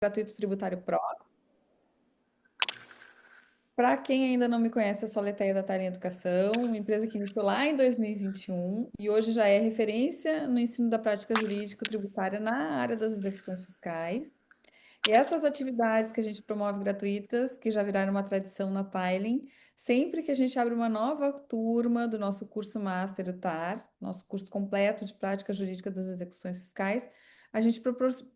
Gratuito Tributário Pro. Para quem ainda não me conhece, eu sou a Leteia da Talem Educação, uma empresa que iniciou lá em 2021 e hoje já é referência no ensino da prática jurídico-tributária na área das execuções fiscais. E essas atividades que a gente promove gratuitas, que já viraram uma tradição na Tailen, sempre que a gente abre uma nova turma do nosso curso Master, o TAR, nosso curso completo de prática jurídica das execuções fiscais, a gente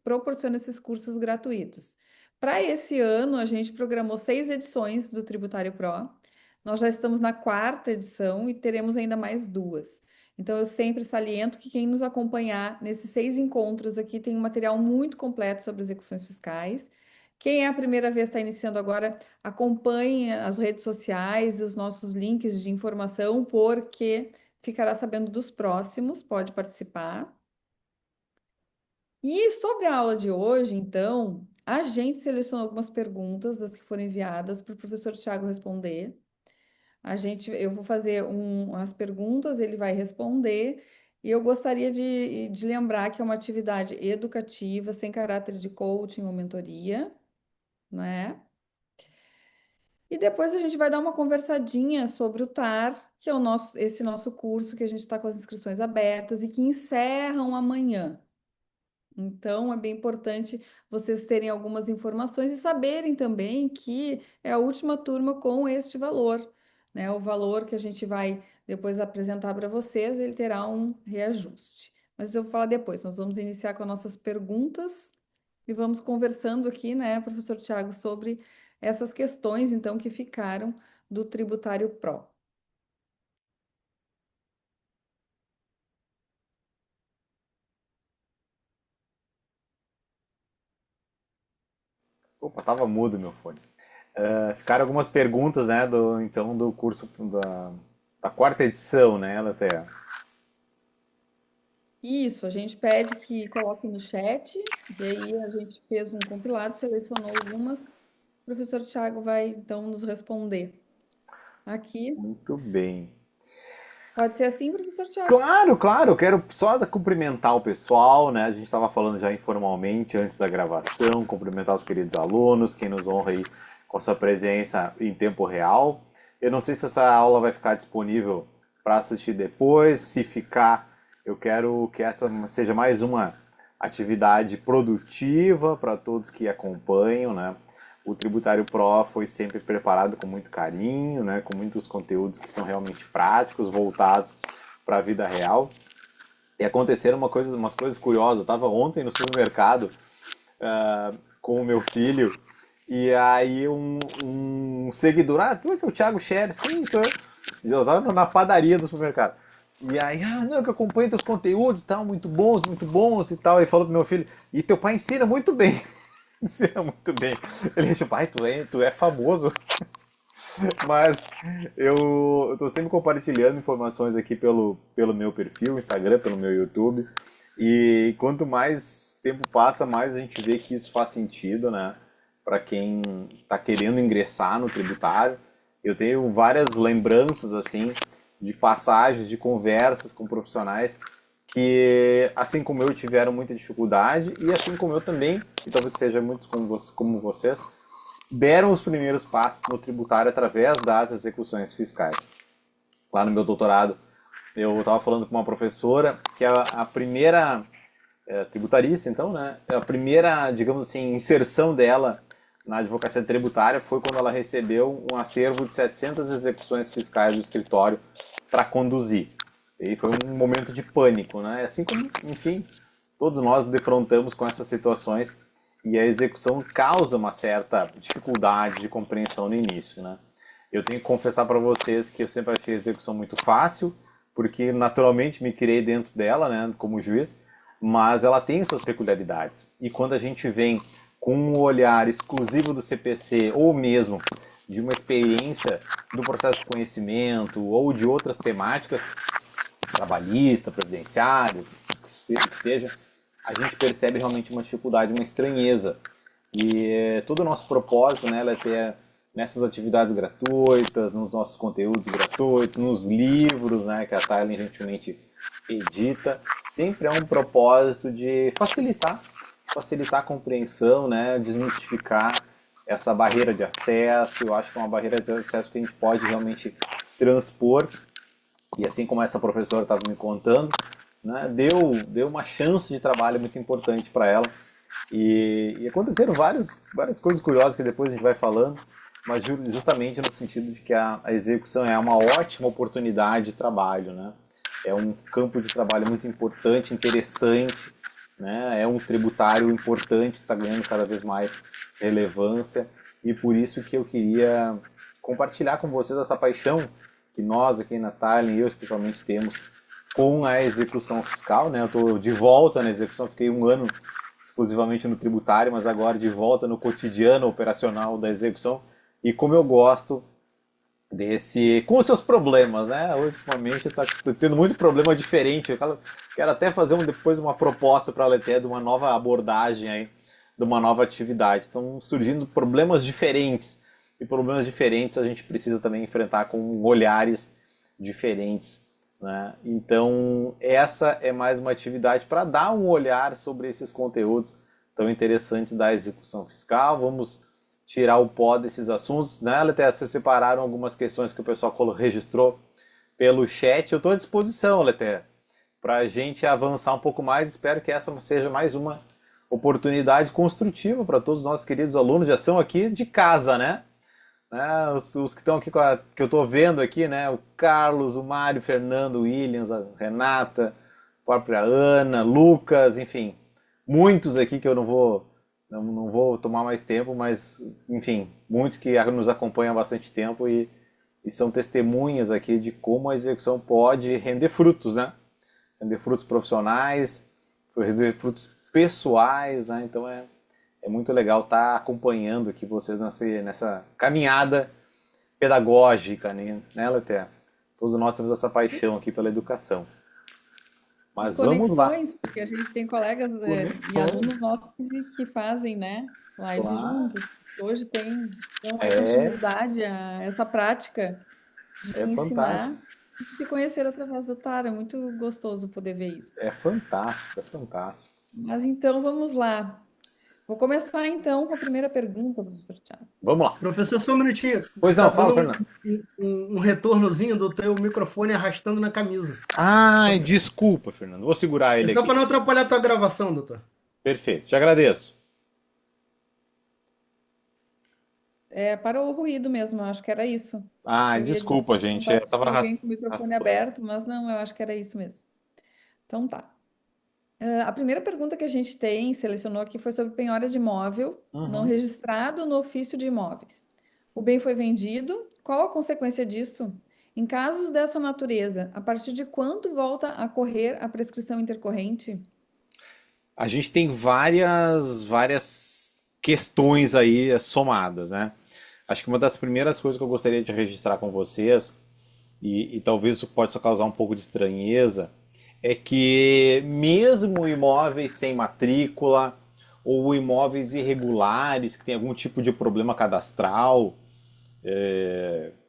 proporciona esses cursos gratuitos. Para esse ano, a gente programou 6 edições do Tributário Pro. Nós já estamos na quarta edição e teremos ainda mais 2. Então, eu sempre saliento que quem nos acompanhar nesses 6 encontros aqui tem um material muito completo sobre execuções fiscais. Quem é a primeira vez está iniciando agora, acompanhe as redes sociais e os nossos links de informação, porque ficará sabendo dos próximos, pode participar. E sobre a aula de hoje, então, a gente selecionou algumas perguntas das que foram enviadas para o professor Tiago responder. Eu vou fazer as perguntas, ele vai responder, e eu gostaria de lembrar que é uma atividade educativa, sem caráter de coaching ou mentoria, né? E depois a gente vai dar uma conversadinha sobre o TAR, que é esse nosso curso que a gente está com as inscrições abertas e que encerram amanhã. Então, é bem importante vocês terem algumas informações e saberem também que é a última turma com este valor, né? O valor que a gente vai depois apresentar para vocês, ele terá um reajuste. Mas eu vou falar depois. Nós vamos iniciar com as nossas perguntas e vamos conversando aqui, né, professor Tiago, sobre essas questões, então, que ficaram do tributário Pro. Opa, tava mudo meu fone. Ficaram algumas perguntas, né, do curso da quarta edição, né, até. Isso, a gente pede que coloquem no chat, e aí a gente fez um compilado, selecionou algumas. O professor Tiago vai então nos responder aqui. Muito bem. Pode ser assim, professor Tiago? Claro, claro, eu quero só cumprimentar o pessoal, né? A gente estava falando já informalmente antes da gravação, cumprimentar os queridos alunos, quem nos honra aí com a sua presença em tempo real. Eu não sei se essa aula vai ficar disponível para assistir depois, se ficar, eu quero que essa seja mais uma atividade produtiva para todos que acompanham, né? O Tributário Pro foi sempre preparado com muito carinho, né? Com muitos conteúdos que são realmente práticos, voltados para a vida real. E aconteceram umas coisas curiosas. Eu estava ontem no supermercado com o meu filho e aí um seguidor, tu é que é o Thiago Scherer? Sim, sou eu. Eu estava na padaria do supermercado. E aí, não, que eu acompanho teus conteúdos e tal, muito bons e tal. E falou pro meu filho, e teu pai ensina muito bem. Ensina muito bem. Ele achou, pai, tu é famoso. Mas eu tô sempre compartilhando informações aqui pelo meu perfil, Instagram, pelo meu YouTube. E quanto mais tempo passa, mais a gente vê que isso faz sentido, né? Para quem está querendo ingressar no tributário. Eu tenho várias lembranças, assim, de passagens, de conversas com profissionais que, assim como eu, tiveram muita dificuldade e assim como eu também, e talvez seja muito como vocês, deram os primeiros passos no tributário através das execuções fiscais. Lá no meu doutorado, eu estava falando com uma professora que a primeira tributarista, então, né, a primeira, digamos assim, inserção dela na advocacia tributária foi quando ela recebeu um acervo de 700 execuções fiscais do escritório para conduzir. E foi um momento de pânico, né? Assim como, enfim, todos nós defrontamos com essas situações e a execução causa uma certa dificuldade de compreensão no início, né? Eu tenho que confessar para vocês que eu sempre achei a execução muito fácil, porque naturalmente me criei dentro dela, né, como juiz, mas ela tem suas peculiaridades. E quando a gente vem com um olhar exclusivo do CPC ou mesmo de uma experiência do processo de conhecimento ou de outras temáticas, trabalhista, previdenciário, que seja, a gente percebe realmente uma dificuldade, uma estranheza. E todo o nosso propósito, né, é ter nessas atividades gratuitas, nos nossos conteúdos gratuitos, nos livros, né, que a Thailand gentilmente edita, sempre é um propósito de facilitar facilitar a compreensão, né, desmistificar essa barreira de acesso. Eu acho que é uma barreira de acesso que a gente pode realmente transpor. E assim como essa professora estava me contando, né, deu uma chance de trabalho muito importante para ela. E aconteceram várias coisas curiosas que depois a gente vai falando, mas justamente no sentido de que a execução é uma ótima oportunidade de trabalho, né? É um campo de trabalho muito importante, interessante, né? É um tributário importante que está ganhando cada vez mais relevância, e por isso que eu queria compartilhar com vocês essa paixão que nós aqui na Thailand, eu especialmente, temos com a execução fiscal, né? Eu estou de volta na execução, fiquei um ano exclusivamente no tributário, mas agora de volta no cotidiano operacional da execução, e como eu gosto com os seus problemas, né? Ultimamente está tendo muito problema diferente. Eu quero até fazer depois uma proposta para a Leté de uma nova abordagem aí, de uma nova atividade. Estão surgindo problemas diferentes, e problemas diferentes a gente precisa também enfrentar com olhares diferentes, né? Então essa é mais uma atividade para dar um olhar sobre esses conteúdos tão interessantes da execução fiscal. Vamos tirar o pó desses assuntos, né, Letéia? Vocês separaram algumas questões que o pessoal registrou pelo chat. Eu estou à disposição, Letéia, para a gente avançar um pouco mais. Espero que essa seja mais uma oportunidade construtiva para todos os nossos queridos alunos. Já são aqui de casa, né? Os que estão aqui, que eu estou vendo aqui, né? O Carlos, o Mário, o Fernando, o Williams, a Renata, a própria Ana, Lucas, enfim, muitos aqui que eu não vou tomar mais tempo, mas, enfim, muitos que nos acompanham há bastante tempo e são testemunhas aqui de como a execução pode render frutos, né? Render frutos profissionais, render frutos pessoais, né? Então é muito legal estar acompanhando aqui vocês nessa caminhada pedagógica, né, Leté? Todos nós temos essa paixão aqui pela educação. Mas vamos lá. Conexões, porque a gente tem colegas e Conexões, alunos nossos que fazem, né, live claro. juntos. Hoje dão aí É, continuidade a essa prática de é fantástico. ensinar e se conhecer através do Tara. É muito gostoso poder ver isso. É fantástico, é fantástico. Mas então vamos lá. Vou começar então com a primeira pergunta, professor Thiago. Vamos lá. Professor, só um minutinho. Pois Tá não, fala, dando Fernando. um retornozinho do teu microfone arrastando na camisa. Ai, desculpa, Fernando. Vou segurar É ele só aqui. para não atrapalhar a tua gravação, doutor. Perfeito, te agradeço. Parou o ruído mesmo, eu acho que era isso. Ai, Eu ia dizer desculpa, que gente. não Eu tava tinha alguém com o microfone arrastando. aberto, mas não, eu acho que era isso mesmo. Então tá. A primeira pergunta que a gente selecionou aqui foi sobre penhora de imóvel não Uhum. registrado no ofício de imóveis. O bem foi vendido, qual a consequência disso? Em casos dessa natureza, a partir de quando volta a correr a prescrição intercorrente? A gente tem várias questões aí somadas, né? Acho que uma das primeiras coisas que eu gostaria de registrar com vocês, e talvez isso possa causar um pouco de estranheza, é que mesmo imóveis sem matrícula ou imóveis irregulares que têm algum tipo de problema cadastral,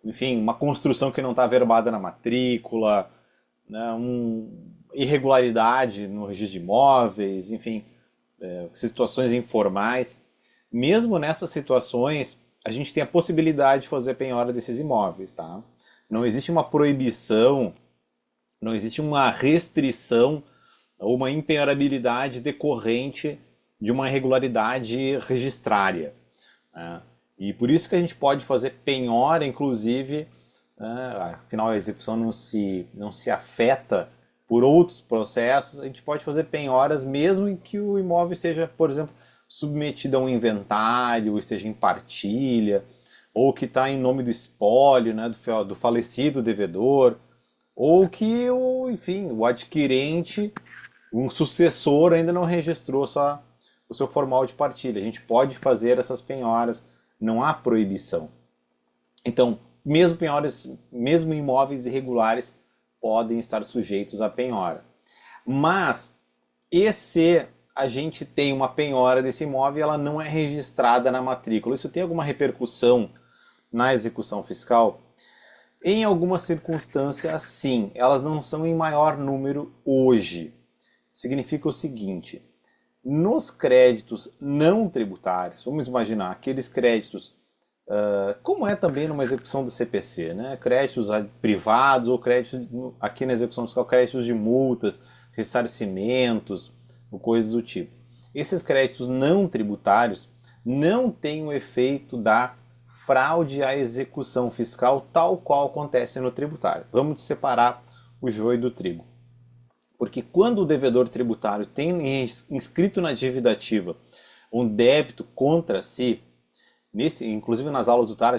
enfim, uma construção que não está verbada na matrícula, né, irregularidade no registro de imóveis, enfim, situações informais. Mesmo nessas situações, a gente tem a possibilidade de fazer penhora desses imóveis, tá? Não existe uma proibição, não existe uma restrição ou uma impenhorabilidade decorrente de uma irregularidade registrária, né? E por isso que a gente pode fazer penhora, inclusive, né? Afinal a execução não se afeta por outros processos, a gente pode fazer penhoras mesmo em que o imóvel seja, por exemplo, submetido a um inventário, esteja em partilha, ou que está em nome do espólio, né, do falecido devedor, ou que enfim, o adquirente, um sucessor ainda não registrou o seu formal de partilha. A gente pode fazer essas penhoras, não há proibição. Então, mesmo penhoras, mesmo imóveis irregulares podem estar sujeitos à penhora. Mas, e se a gente tem uma penhora desse imóvel e ela não é registrada na matrícula? Isso tem alguma repercussão na execução fiscal? Em algumas circunstâncias, sim. Elas não são em maior número hoje. Significa o seguinte: Nos créditos não tributários, vamos imaginar aqueles créditos, como é também numa execução do CPC, né? Créditos privados ou créditos, aqui na execução fiscal, créditos de multas, ressarcimentos, ou coisas do tipo. Esses créditos não tributários não têm o efeito da fraude à execução fiscal, tal qual acontece no tributário. Vamos separar o joio do trigo. Porque quando o devedor tributário tem inscrito na dívida ativa um débito contra si, inclusive nas aulas do TAR,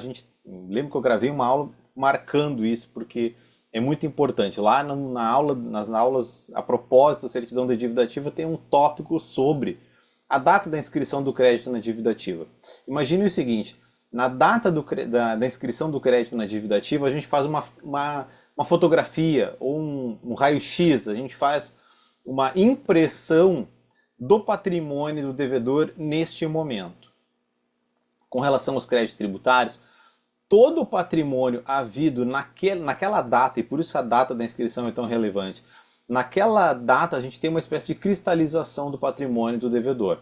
lembro que eu gravei uma aula marcando isso, porque é muito importante. Lá nas aulas, a propósito da certidão de dívida ativa, tem um tópico sobre a data da inscrição do crédito na dívida ativa. Imagine o seguinte, na data da inscrição do crédito na dívida ativa, a gente faz uma fotografia ou um raio-x, a gente faz uma impressão do patrimônio do devedor neste momento. Com relação aos créditos tributários, todo o patrimônio havido naquela data, e por isso a data da inscrição é tão relevante, naquela data a gente tem uma espécie de cristalização do patrimônio do devedor.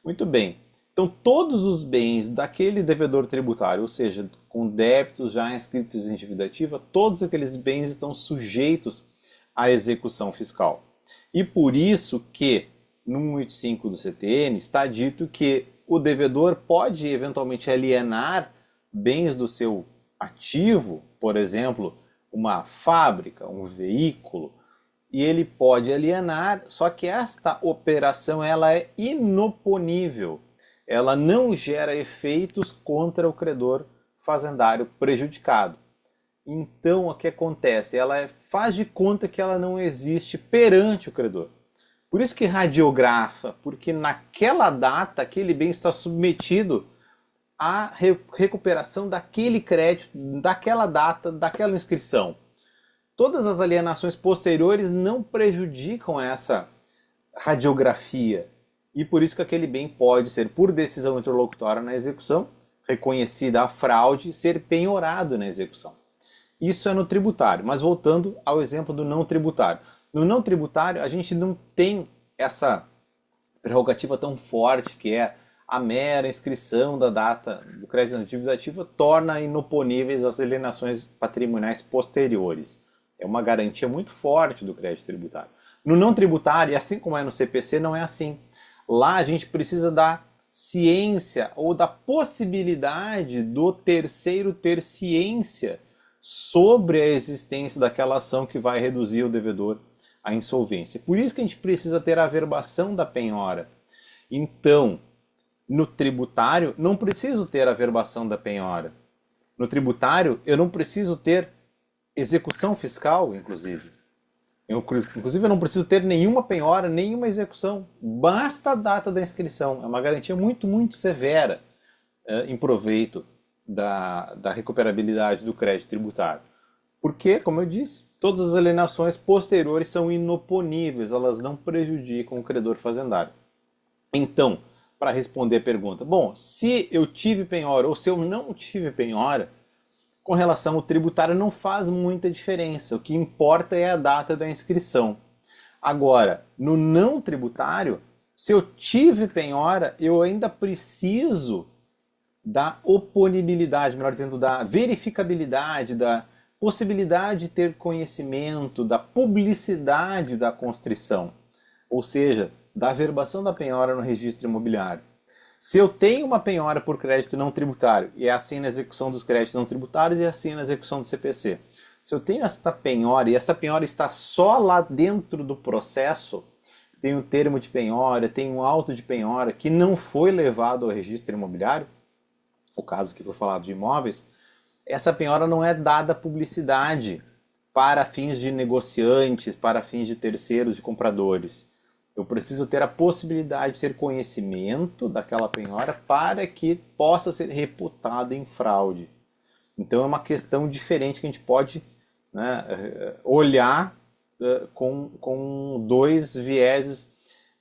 Muito bem. Então todos os bens daquele devedor tributário, ou seja, com débitos já inscritos em dívida ativa, todos aqueles bens estão sujeitos à execução fiscal. E por isso que no 185 do CTN está dito que o devedor pode eventualmente alienar bens do seu ativo, por exemplo, uma fábrica, um veículo, e ele pode alienar, só que esta operação ela é inoponível. Ela não gera efeitos contra o credor fazendário prejudicado. Então, o que acontece? Ela faz de conta que ela não existe perante o credor. Por isso que radiografa, porque naquela data aquele bem está submetido à recuperação daquele crédito, daquela data, daquela inscrição. Todas as alienações posteriores não prejudicam essa radiografia. E por isso que aquele bem pode ser, por decisão interlocutória na execução, reconhecida a fraude, ser penhorado na execução. Isso é no tributário, mas voltando ao exemplo do não tributário. No não tributário, a gente não tem essa prerrogativa tão forte que é a mera inscrição da data do crédito na dívida ativa torna inoponíveis as alienações patrimoniais posteriores. É uma garantia muito forte do crédito tributário. No não tributário, e assim como é no CPC, não é assim. Lá a gente precisa da ciência ou da possibilidade do terceiro ter ciência sobre a existência daquela ação que vai reduzir o devedor à insolvência. Por isso que a gente precisa ter a averbação da penhora. Então, no tributário, não preciso ter a averbação da penhora. No tributário, eu não preciso ter execução fiscal, inclusive. Inclusive, eu não preciso ter nenhuma penhora, nenhuma execução. Basta a data da inscrição. É uma garantia muito, muito severa em proveito da recuperabilidade do crédito tributário. Porque, como eu disse, todas as alienações posteriores são inoponíveis, elas não prejudicam o credor fazendário. Então, para responder a pergunta, bom, se eu tive penhora ou se eu não tive penhora, com relação ao tributário não faz muita diferença. O que importa é a data da inscrição. Agora, no não tributário, se eu tive penhora, eu ainda preciso da oponibilidade, melhor dizendo, da verificabilidade, da possibilidade de ter conhecimento, da publicidade da constrição, ou seja, da averbação da penhora no registro imobiliário. Se eu tenho uma penhora por crédito não tributário, e é assim na execução dos créditos não tributários e é assim na execução do CPC, se eu tenho esta penhora e esta penhora está só lá dentro do processo, tem um termo de penhora, tem um auto de penhora que não foi levado ao registro imobiliário, o caso que foi falado de imóveis, essa penhora não é dada publicidade para fins de negociantes, para fins de terceiros, de compradores. Eu preciso ter a possibilidade de ter conhecimento daquela penhora para que possa ser reputada em fraude. Então é uma questão diferente que a gente pode, né, olhar com dois vieses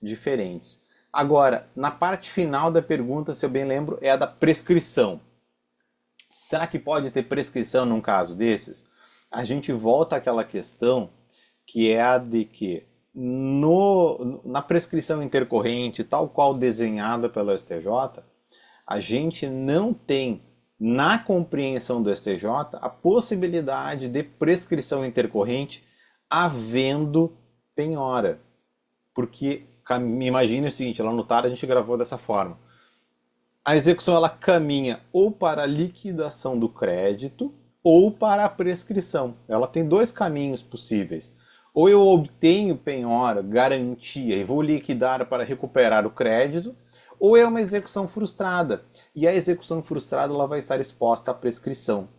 diferentes. Agora, na parte final da pergunta, se eu bem lembro, é a da prescrição. Será que pode ter prescrição num caso desses? A gente volta àquela questão que é a de que na prescrição intercorrente, tal qual desenhada pelo STJ, a gente não tem, na compreensão do STJ, a possibilidade de prescrição intercorrente havendo penhora. Porque, imagine o seguinte, lá no TAR a gente gravou dessa forma. A execução ela caminha ou para a liquidação do crédito ou para a prescrição. Ela tem dois caminhos possíveis. Ou eu obtenho penhora, garantia e vou liquidar para recuperar o crédito, ou é uma execução frustrada. E a execução frustrada ela vai estar exposta à prescrição.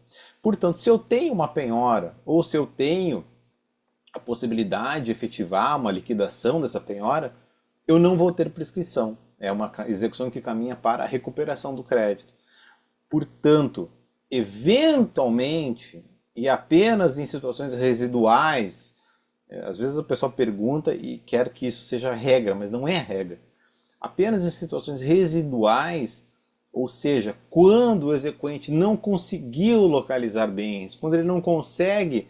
Portanto, se eu tenho uma penhora ou se eu tenho a possibilidade de efetivar uma liquidação dessa penhora, eu não vou ter prescrição. É uma execução que caminha para a recuperação do crédito. Portanto, eventualmente, e apenas em situações residuais, às vezes a pessoa pergunta e quer que isso seja regra, mas não é regra. Apenas em situações residuais, ou seja, quando o exequente não conseguiu localizar bens, quando ele não consegue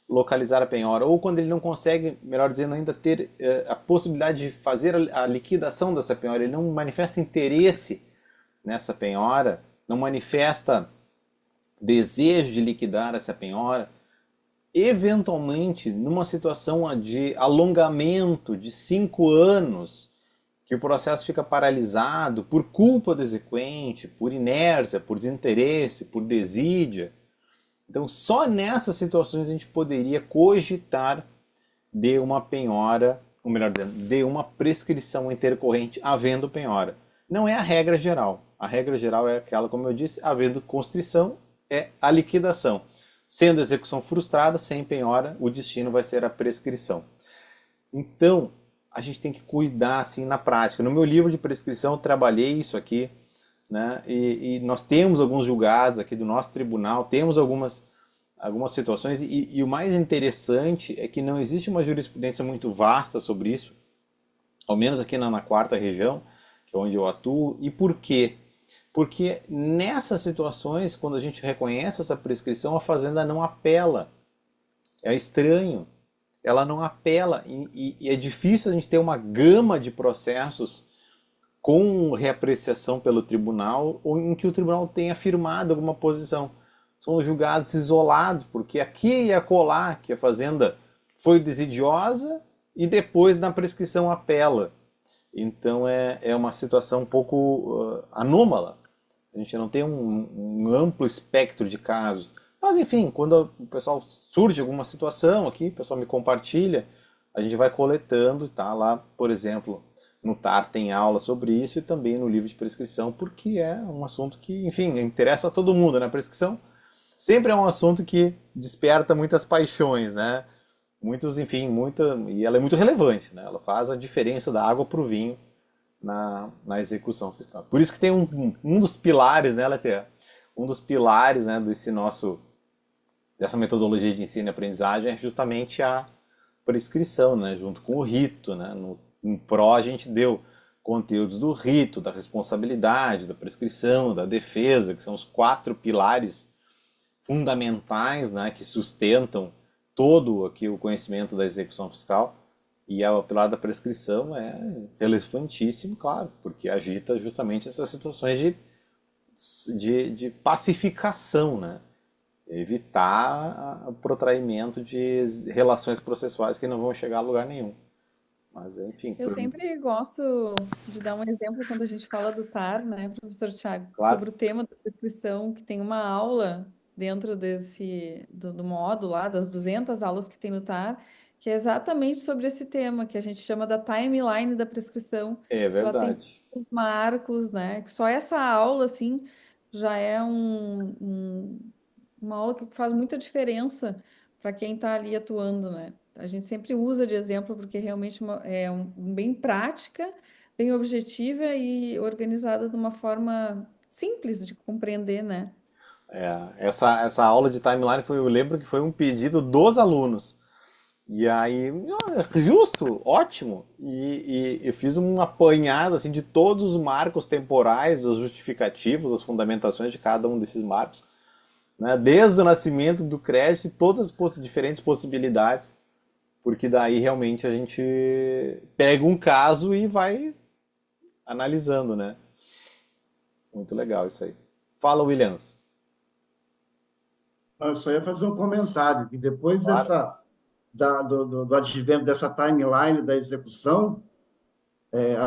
localizar a penhora, ou quando ele não consegue, melhor dizendo ainda, ter a possibilidade de fazer a liquidação dessa penhora, ele não manifesta interesse nessa penhora, não manifesta desejo de liquidar essa penhora, eventualmente, numa situação de alongamento de 5 anos, que o processo fica paralisado por culpa do exequente, por inércia, por desinteresse, por desídia. Então, só nessas situações a gente poderia cogitar de uma penhora, ou melhor dizendo, de uma prescrição intercorrente havendo penhora. Não é a regra geral. A regra geral é aquela, como eu disse, havendo constrição, é a liquidação. Sendo execução frustrada, sem penhora, o destino vai ser a prescrição. Então, a gente tem que cuidar assim na prática. No meu livro de prescrição eu trabalhei isso aqui, né? E nós temos alguns julgados aqui do nosso tribunal, temos algumas situações, e o mais interessante é que não existe uma jurisprudência muito vasta sobre isso, ao menos aqui na quarta região, que é onde eu atuo. E por quê? Porque nessas situações, quando a gente reconhece essa prescrição, a fazenda não apela. É estranho. Ela não apela e é difícil a gente ter uma gama de processos com reapreciação pelo tribunal ou em que o tribunal tenha firmado alguma posição. São julgados isolados, porque aqui e acolá que a fazenda foi desidiosa e depois na prescrição apela. Então é uma situação um pouco anômala. A gente não tem um amplo espectro de casos. Mas enfim, quando o pessoal surge alguma situação aqui, o pessoal me compartilha, a gente vai coletando, tá? Lá, por exemplo, no TAR tem aula sobre isso e também no livro de prescrição, porque é um assunto que, enfim, interessa a todo mundo, né? Prescrição sempre é um assunto que desperta muitas paixões, né? Enfim, e ela é muito relevante, né? Ela faz a diferença da água para o vinho na execução fiscal. Por isso que tem um dos pilares, né, Leté? Um dos pilares, né, dessa metodologia de ensino e aprendizagem é justamente a prescrição, né, junto com o rito, né? No pró a gente deu conteúdos do rito, da responsabilidade, da prescrição, da defesa, que são os 4 pilares fundamentais, né, que sustentam todo aqui o conhecimento da execução fiscal. E o pilar da prescrição é relevantíssimo, claro, porque agita justamente essas situações de pacificação, né? Evitar o protraimento de relações processuais que não vão chegar a lugar nenhum. Mas, enfim, Eu sempre gosto de dar um exemplo quando a gente fala do TAR, né, professor Tiago, claro, sobre o tema da prescrição, que tem uma aula dentro do módulo lá, das 200 aulas que tem no TAR, que é exatamente sobre esse tema, que a gente chama da timeline da prescrição. é Então, ela tem verdade. os marcos, né, que só essa aula, assim, já é uma aula que faz muita diferença para quem está ali atuando, né? A gente sempre usa de exemplo porque realmente é bem prática, bem objetiva e organizada de uma forma simples de compreender, né? Essa aula de timeline eu lembro que foi um pedido dos alunos. E aí, justo, ótimo. E eu fiz um apanhado assim, de todos os marcos temporais, os justificativos, as fundamentações de cada um desses marcos, né? Desde o nascimento do crédito e todas as diferentes possibilidades porque daí realmente a gente pega um caso e vai analisando, né? Muito legal isso aí. Fala, Williams. Eu só ia fazer um comentário, que depois Claro. do advento dessa timeline da execução,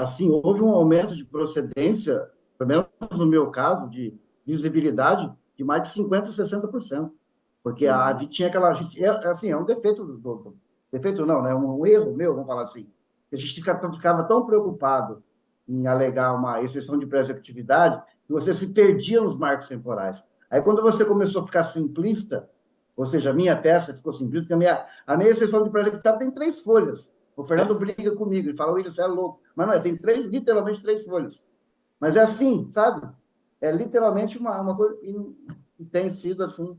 assim, houve um aumento de procedência, pelo menos no meu caso, de visibilidade, de mais de 50%, 60%. Porque a gente Nossa. tinha aquela. Assim, é um defeito defeito não, né? Um erro meu, vamos falar assim. A gente ficava tão preocupado em alegar uma exceção de pré-executividade que você se perdia nos marcos temporais. Aí, quando você começou a ficar simplista, ou seja, a minha peça ficou simplista, porque a minha exceção de pré-executividade tem 3 folhas. O Fernando É? briga comigo, ele fala, William, você é louco. Mas não é, tem literalmente 3 folhas. Mas é assim, sabe? É literalmente uma coisa. E tem sido assim.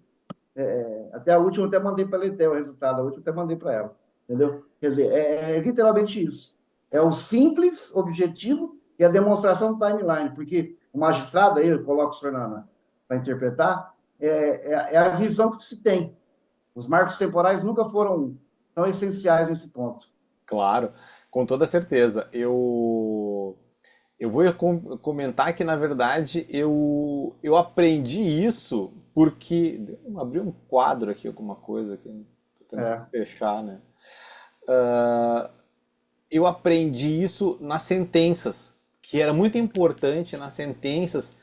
Até a última, eu até mandei para a Letel o resultado, a última eu até mandei para ela. Entendeu? Quer dizer, é literalmente isso. É o simples objetivo e a demonstração do timeline, porque o magistrado, aí eu coloco o senhor para interpretar, é a visão que se tem. Os marcos temporais nunca foram tão essenciais nesse ponto. Claro, com toda certeza. Eu vou comentar que, na verdade, eu aprendi isso porque. Deixa eu abrir um quadro aqui, alguma coisa aqui. Tô tentando É, fechar, né? Eu aprendi isso nas sentenças, que era muito importante nas sentenças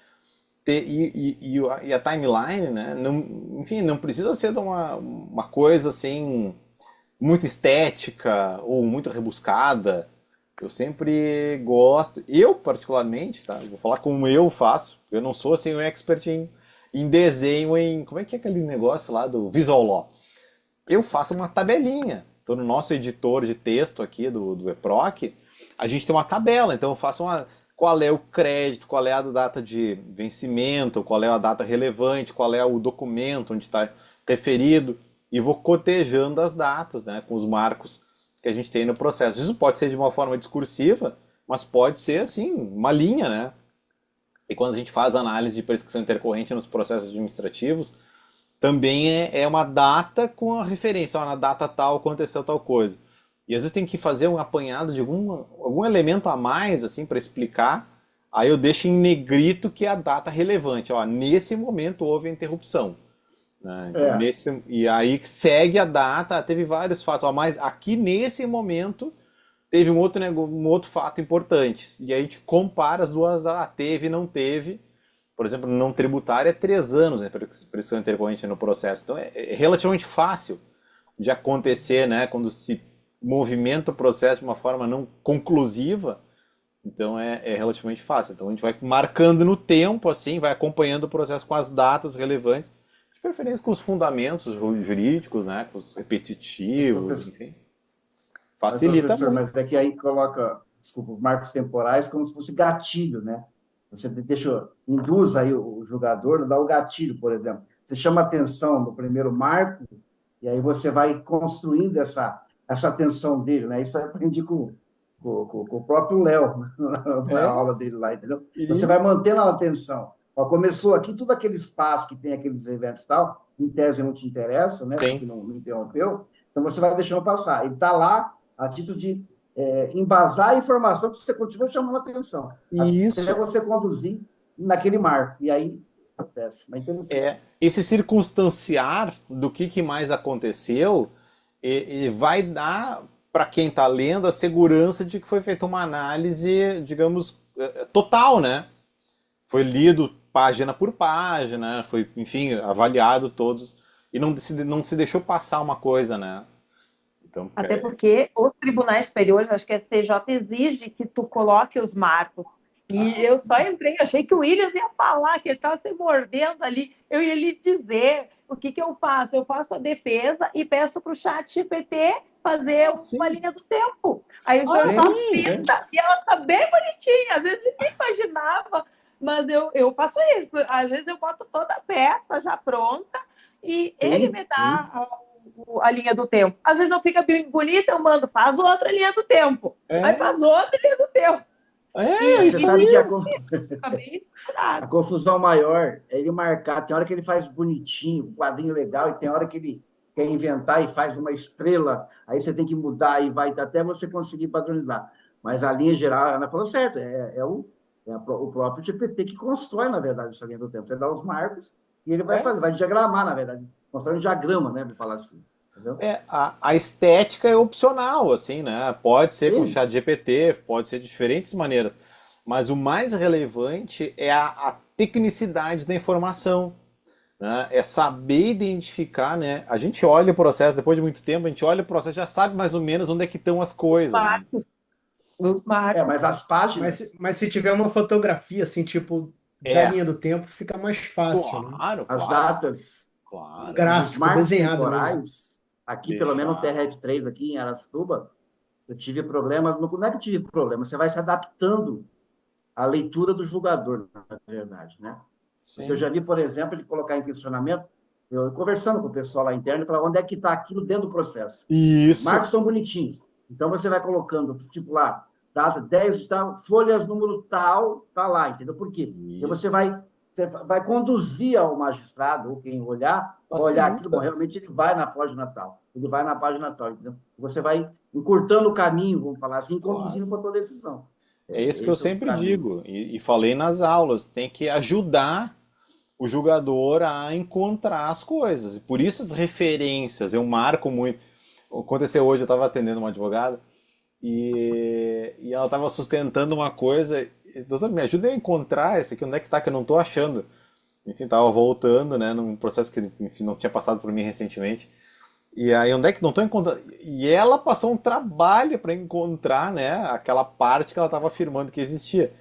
ter, e a timeline, né? Não, enfim, não precisa ser de uma coisa assim muito estética ou muito rebuscada. Eu sempre gosto, eu particularmente, tá? Vou falar como eu faço. Eu não sou assim um expert em desenho, como é que é aquele negócio lá do Visual Law? Eu faço uma tabelinha. Então no nosso editor de texto aqui do EPROC, a gente tem uma tabela. Então eu faço qual é o crédito, qual é a data de vencimento, qual é a data relevante, qual é o documento onde está referido e vou cotejando as datas, né, com os marcos que a gente tem no processo. Isso pode ser de uma forma discursiva, mas pode ser assim, uma linha, né? E quando a gente faz análise de prescrição intercorrente nos processos administrativos, também é uma data com a referência, ó, na data tal aconteceu tal coisa. E às vezes tem que fazer um apanhado de algum elemento a mais assim para explicar. Aí eu deixo em negrito que é a data relevante. Ó, nesse momento houve a interrupção. Né? Então, é, e aí segue a data, teve vários fatos, ó, mas aqui nesse momento teve um outro fato importante. E aí a gente compara as duas, teve e não teve. Por exemplo, não tributária é 3 anos, né, prescrição intercorrente no processo. Então é relativamente fácil de acontecer, né, quando se movimenta o processo de uma forma não conclusiva. Então é relativamente fácil. Então a gente vai marcando no tempo, assim, vai acompanhando o processo com as datas relevantes, de preferência com os fundamentos jurídicos, né, com os repetitivos, professor, enfim. Facilita professor, muito. mas daqui aí coloca, desculpa, os marcos temporais como se fosse gatilho, né? Você induz aí o jogador a dar o gatilho, por exemplo. Você chama atenção no primeiro marco, e aí você vai construindo essa atenção dele, né? Isso eu aprendi com o próprio Léo, na É, aula dele lá, entendeu? Você e vai mantendo a atenção. Ó, começou aqui, todo aquele espaço que tem aqueles eventos e tal, em tese não te interessa, né? tem. Porque não interrompeu, então você vai deixando passar. Ele está lá a título de embasar a informação que você continua chamando a atenção, até Isso. você conduzir naquele marco. E aí acontece. Mas interessante. Esse circunstanciar do que mais aconteceu e vai dar para quem está lendo a segurança de que foi feita uma análise, digamos, total, né? Foi lido página por página, foi, enfim, avaliado todos e não se deixou passar uma coisa, né? Então, Até porque os tribunais superiores, acho que a STJ exige que tu coloque os marcos. E eu só entrei, achei que o Williams ia falar, que ele estava se mordendo ali. Eu ia lhe dizer o que eu faço. Eu faço a defesa e peço para o chat GPT fazer uma sim. linha do tempo. Aí o senhor só cita e ela está bem bonitinha. Às vezes ninguém imaginava, mas eu faço isso. Às vezes eu boto toda a peça já pronta e ele me dá a linha do tempo. Às vezes não fica bem bonita, eu mando, faz outra linha do tempo. Aí faz outra linha do tempo. Mas você sabe que Fica bem a confusão maior é ele marcar. Tem hora que ele faz bonitinho, um quadrinho legal, e tem hora que ele quer inventar e faz uma estrela, aí você tem que mudar e vai até você conseguir padronizar. Mas a linha geral, a Ana falou certo, o próprio GPT que constrói, na verdade, essa linha do tempo. Você dá os marcos e ele vai fazer, vai diagramar, na verdade. Constrói um diagrama, né, para falar assim. Entendeu? A estética é opcional, assim, né? Pode ser com Sim. chat GPT, pode ser de diferentes maneiras. Mas o mais relevante é a tecnicidade da informação, né? É saber identificar, né? A gente olha o processo, depois de muito tempo, a gente olha o processo, já sabe mais ou menos onde é que estão as coisas, né? Os marcos. Mas as páginas, Mas se tiver uma fotografia, assim, tipo, da É, linha do tempo, fica mais fácil, né? claro, as claro, datas, Um claro. os gráfico marcos desenhado mesmo. temporais, aqui, pelo menos no Deixar. TRF3, aqui em Araçatuba, eu tive problemas. Não é que eu tive problema, você vai se adaptando à leitura do julgador, na verdade, né? Porque eu Sim. já vi, por exemplo, ele colocar em questionamento, eu conversando com o pessoal lá interno, falar onde é que está aquilo dentro do processo. Os Isso. marcos são bonitinhos. Então, você vai colocando, tipo lá, data 10 de tal, folhas número tal, tá lá, entendeu? Por quê? Porque Isso. você vai conduzir ao magistrado, ou quem olhar, vai olhar aquilo, bom, Facilita. realmente ele vai na página tal, ele vai na página tal, entendeu? Você vai encurtando o caminho, vamos falar assim, Claro. conduzindo para a tua decisão. É isso que eu Esse é o sempre caminho. digo, e falei nas aulas, tem que ajudar o jogador a encontrar as coisas. E por isso as referências, eu marco muito. Aconteceu hoje, eu estava atendendo uma advogada e ela estava sustentando uma coisa. Doutor, me ajuda a encontrar esse aqui, onde é que tá que eu não estou achando? Enfim, estava voltando, né, num processo que, enfim, não tinha passado por mim recentemente. E aí, onde é que não estou encontrando? E ela passou um trabalho para encontrar, né, aquela parte que ela estava afirmando que existia.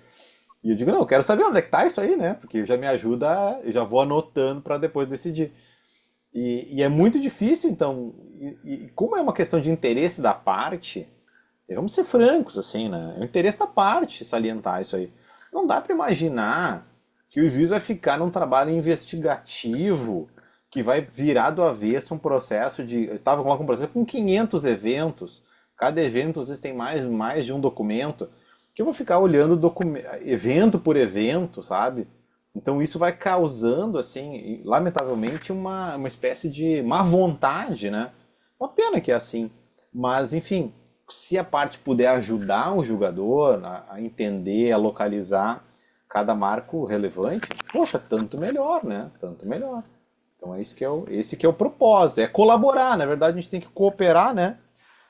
E eu digo, não, eu quero saber onde é que tá isso aí, né? Porque já me ajuda, eu já vou anotando para depois decidir. E é muito difícil, então, e como é uma questão de interesse da parte, vamos ser francos, assim, né? É o interesse da parte salientar isso aí. Não dá para imaginar que o juiz vai ficar num trabalho investigativo que vai virar do avesso um processo de... Eu estava com um processo com 500 eventos, cada evento às vezes tem mais de um documento, que eu vou ficar olhando evento por evento, sabe? Então isso vai causando, assim, lamentavelmente, uma espécie de má vontade, né? Uma pena que é assim. Mas, enfim, se a parte puder ajudar o jogador a entender, a localizar cada marco relevante, poxa, tanto melhor, né? Tanto melhor. Então é esse que é o propósito, é colaborar. Na verdade, a gente tem que cooperar, né?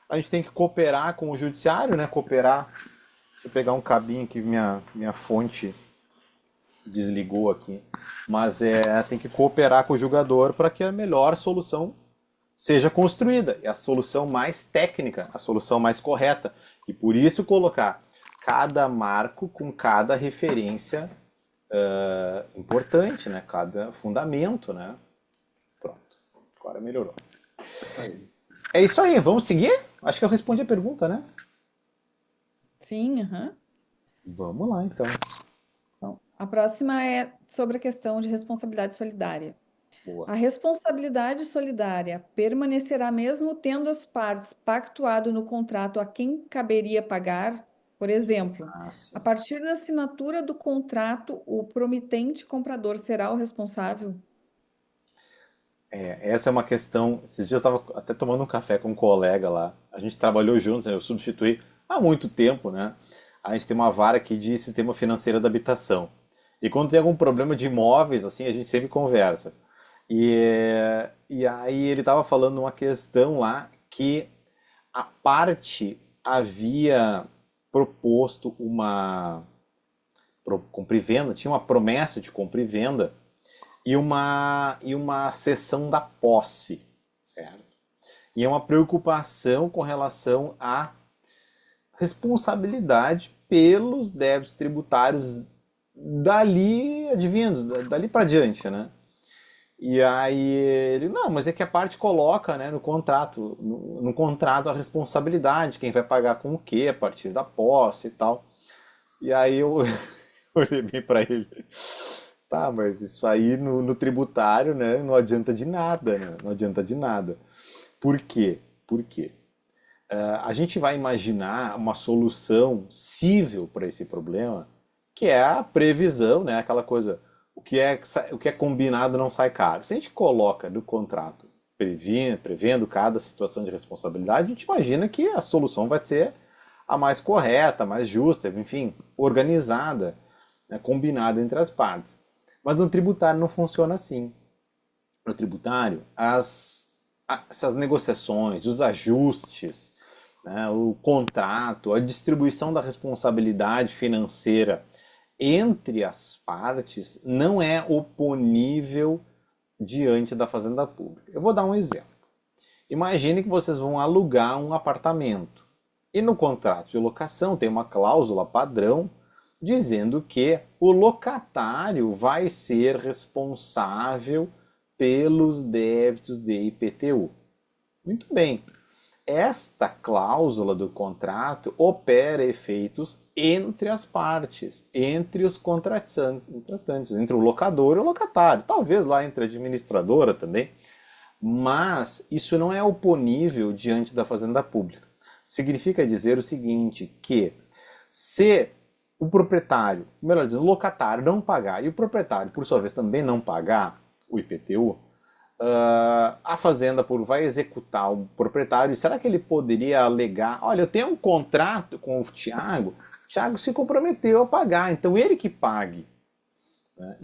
A gente tem que cooperar com o judiciário, né? Cooperar. Deixa eu pegar um cabinho que minha fonte desligou aqui. Mas tem que cooperar com o jogador para que a melhor solução seja construída. É a solução mais técnica, a solução mais correta. E por isso colocar cada marco com cada referência importante, né? Cada fundamento, né? Pronto. Agora melhorou. É isso aí, vamos seguir? Acho que eu respondi a pergunta, né? Sim, aham. Vamos lá, então. Então, a próxima é sobre a questão de responsabilidade solidária. Boa. A responsabilidade solidária permanecerá mesmo tendo as partes pactuado no contrato a quem caberia pagar? Por exemplo, Sim. a partir da assinatura do contrato, o promitente comprador será o responsável? Essa é uma questão. Esses dias eu estava até tomando um café com um colega lá. A gente trabalhou juntos, né? Eu substituí há muito tempo, né? A gente tem uma vara aqui de sistema financeiro da habitação. E quando tem algum problema de imóveis, assim, a gente sempre conversa. E aí ele estava falando uma questão lá que a parte havia proposto uma compra e venda, tinha uma promessa de compra e venda e uma cessão da posse, certo? E é uma preocupação com relação à responsabilidade pelos débitos tributários dali advindos, dali para diante, né? E aí ele, não, mas é que a parte coloca, né, no contrato, no contrato a responsabilidade, quem vai pagar com o quê a partir da posse e tal. E aí eu olhei bem para ele. Tá, mas isso aí no tributário, né, não adianta de nada, né? Não adianta de nada. Por quê? Por quê? A gente vai imaginar uma solução cível para esse problema, que é a previsão, né, aquela coisa, o que é combinado não sai caro. Se a gente coloca no contrato prevendo cada situação de responsabilidade, a gente imagina que a solução vai ser a mais correta, a mais justa, enfim, organizada, né, combinada entre as partes. Mas no tributário não funciona assim. No tributário, essas negociações, os ajustes, né, o contrato, a distribuição da responsabilidade financeira entre as partes não é oponível diante da Fazenda Pública. Eu vou dar um exemplo. Imagine que vocês vão alugar um apartamento e no contrato de locação tem uma cláusula padrão dizendo que o locatário vai ser responsável pelos débitos de IPTU. Muito bem. Esta cláusula do contrato opera efeitos entre as partes, entre os contratantes, entre o locador e o locatário, talvez lá entre a administradora também, mas isso não é oponível diante da Fazenda Pública. Significa dizer o seguinte, que se o proprietário, melhor dizendo, o locatário não pagar e o proprietário, por sua vez, também não pagar o IPTU, a Fazenda vai executar o proprietário. Será que ele poderia alegar, olha, eu tenho um contrato com o Thiago se comprometeu a pagar, então ele que pague.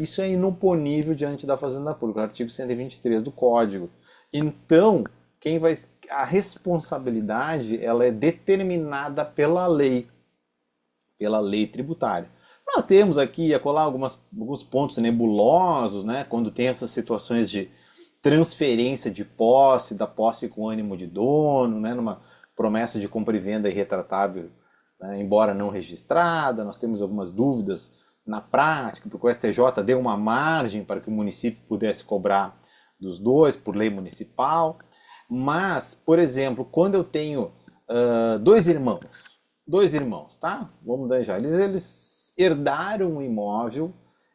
Isso é inoponível diante da Fazenda Pública, o artigo 123 do Código. Então, a responsabilidade ela é determinada pela lei tributária. Nós temos aqui a colar alguns pontos nebulosos, né, quando tem essas situações de transferência de posse, da posse com ânimo de dono, né, numa promessa de compra e venda irretratável, né, embora não registrada. Nós temos algumas dúvidas na prática, porque o STJ deu uma margem para que o município pudesse cobrar dos dois, por lei municipal. Mas, por exemplo, quando eu tenho dois irmãos, tá? Vamos dar já. Eles herdaram um imóvel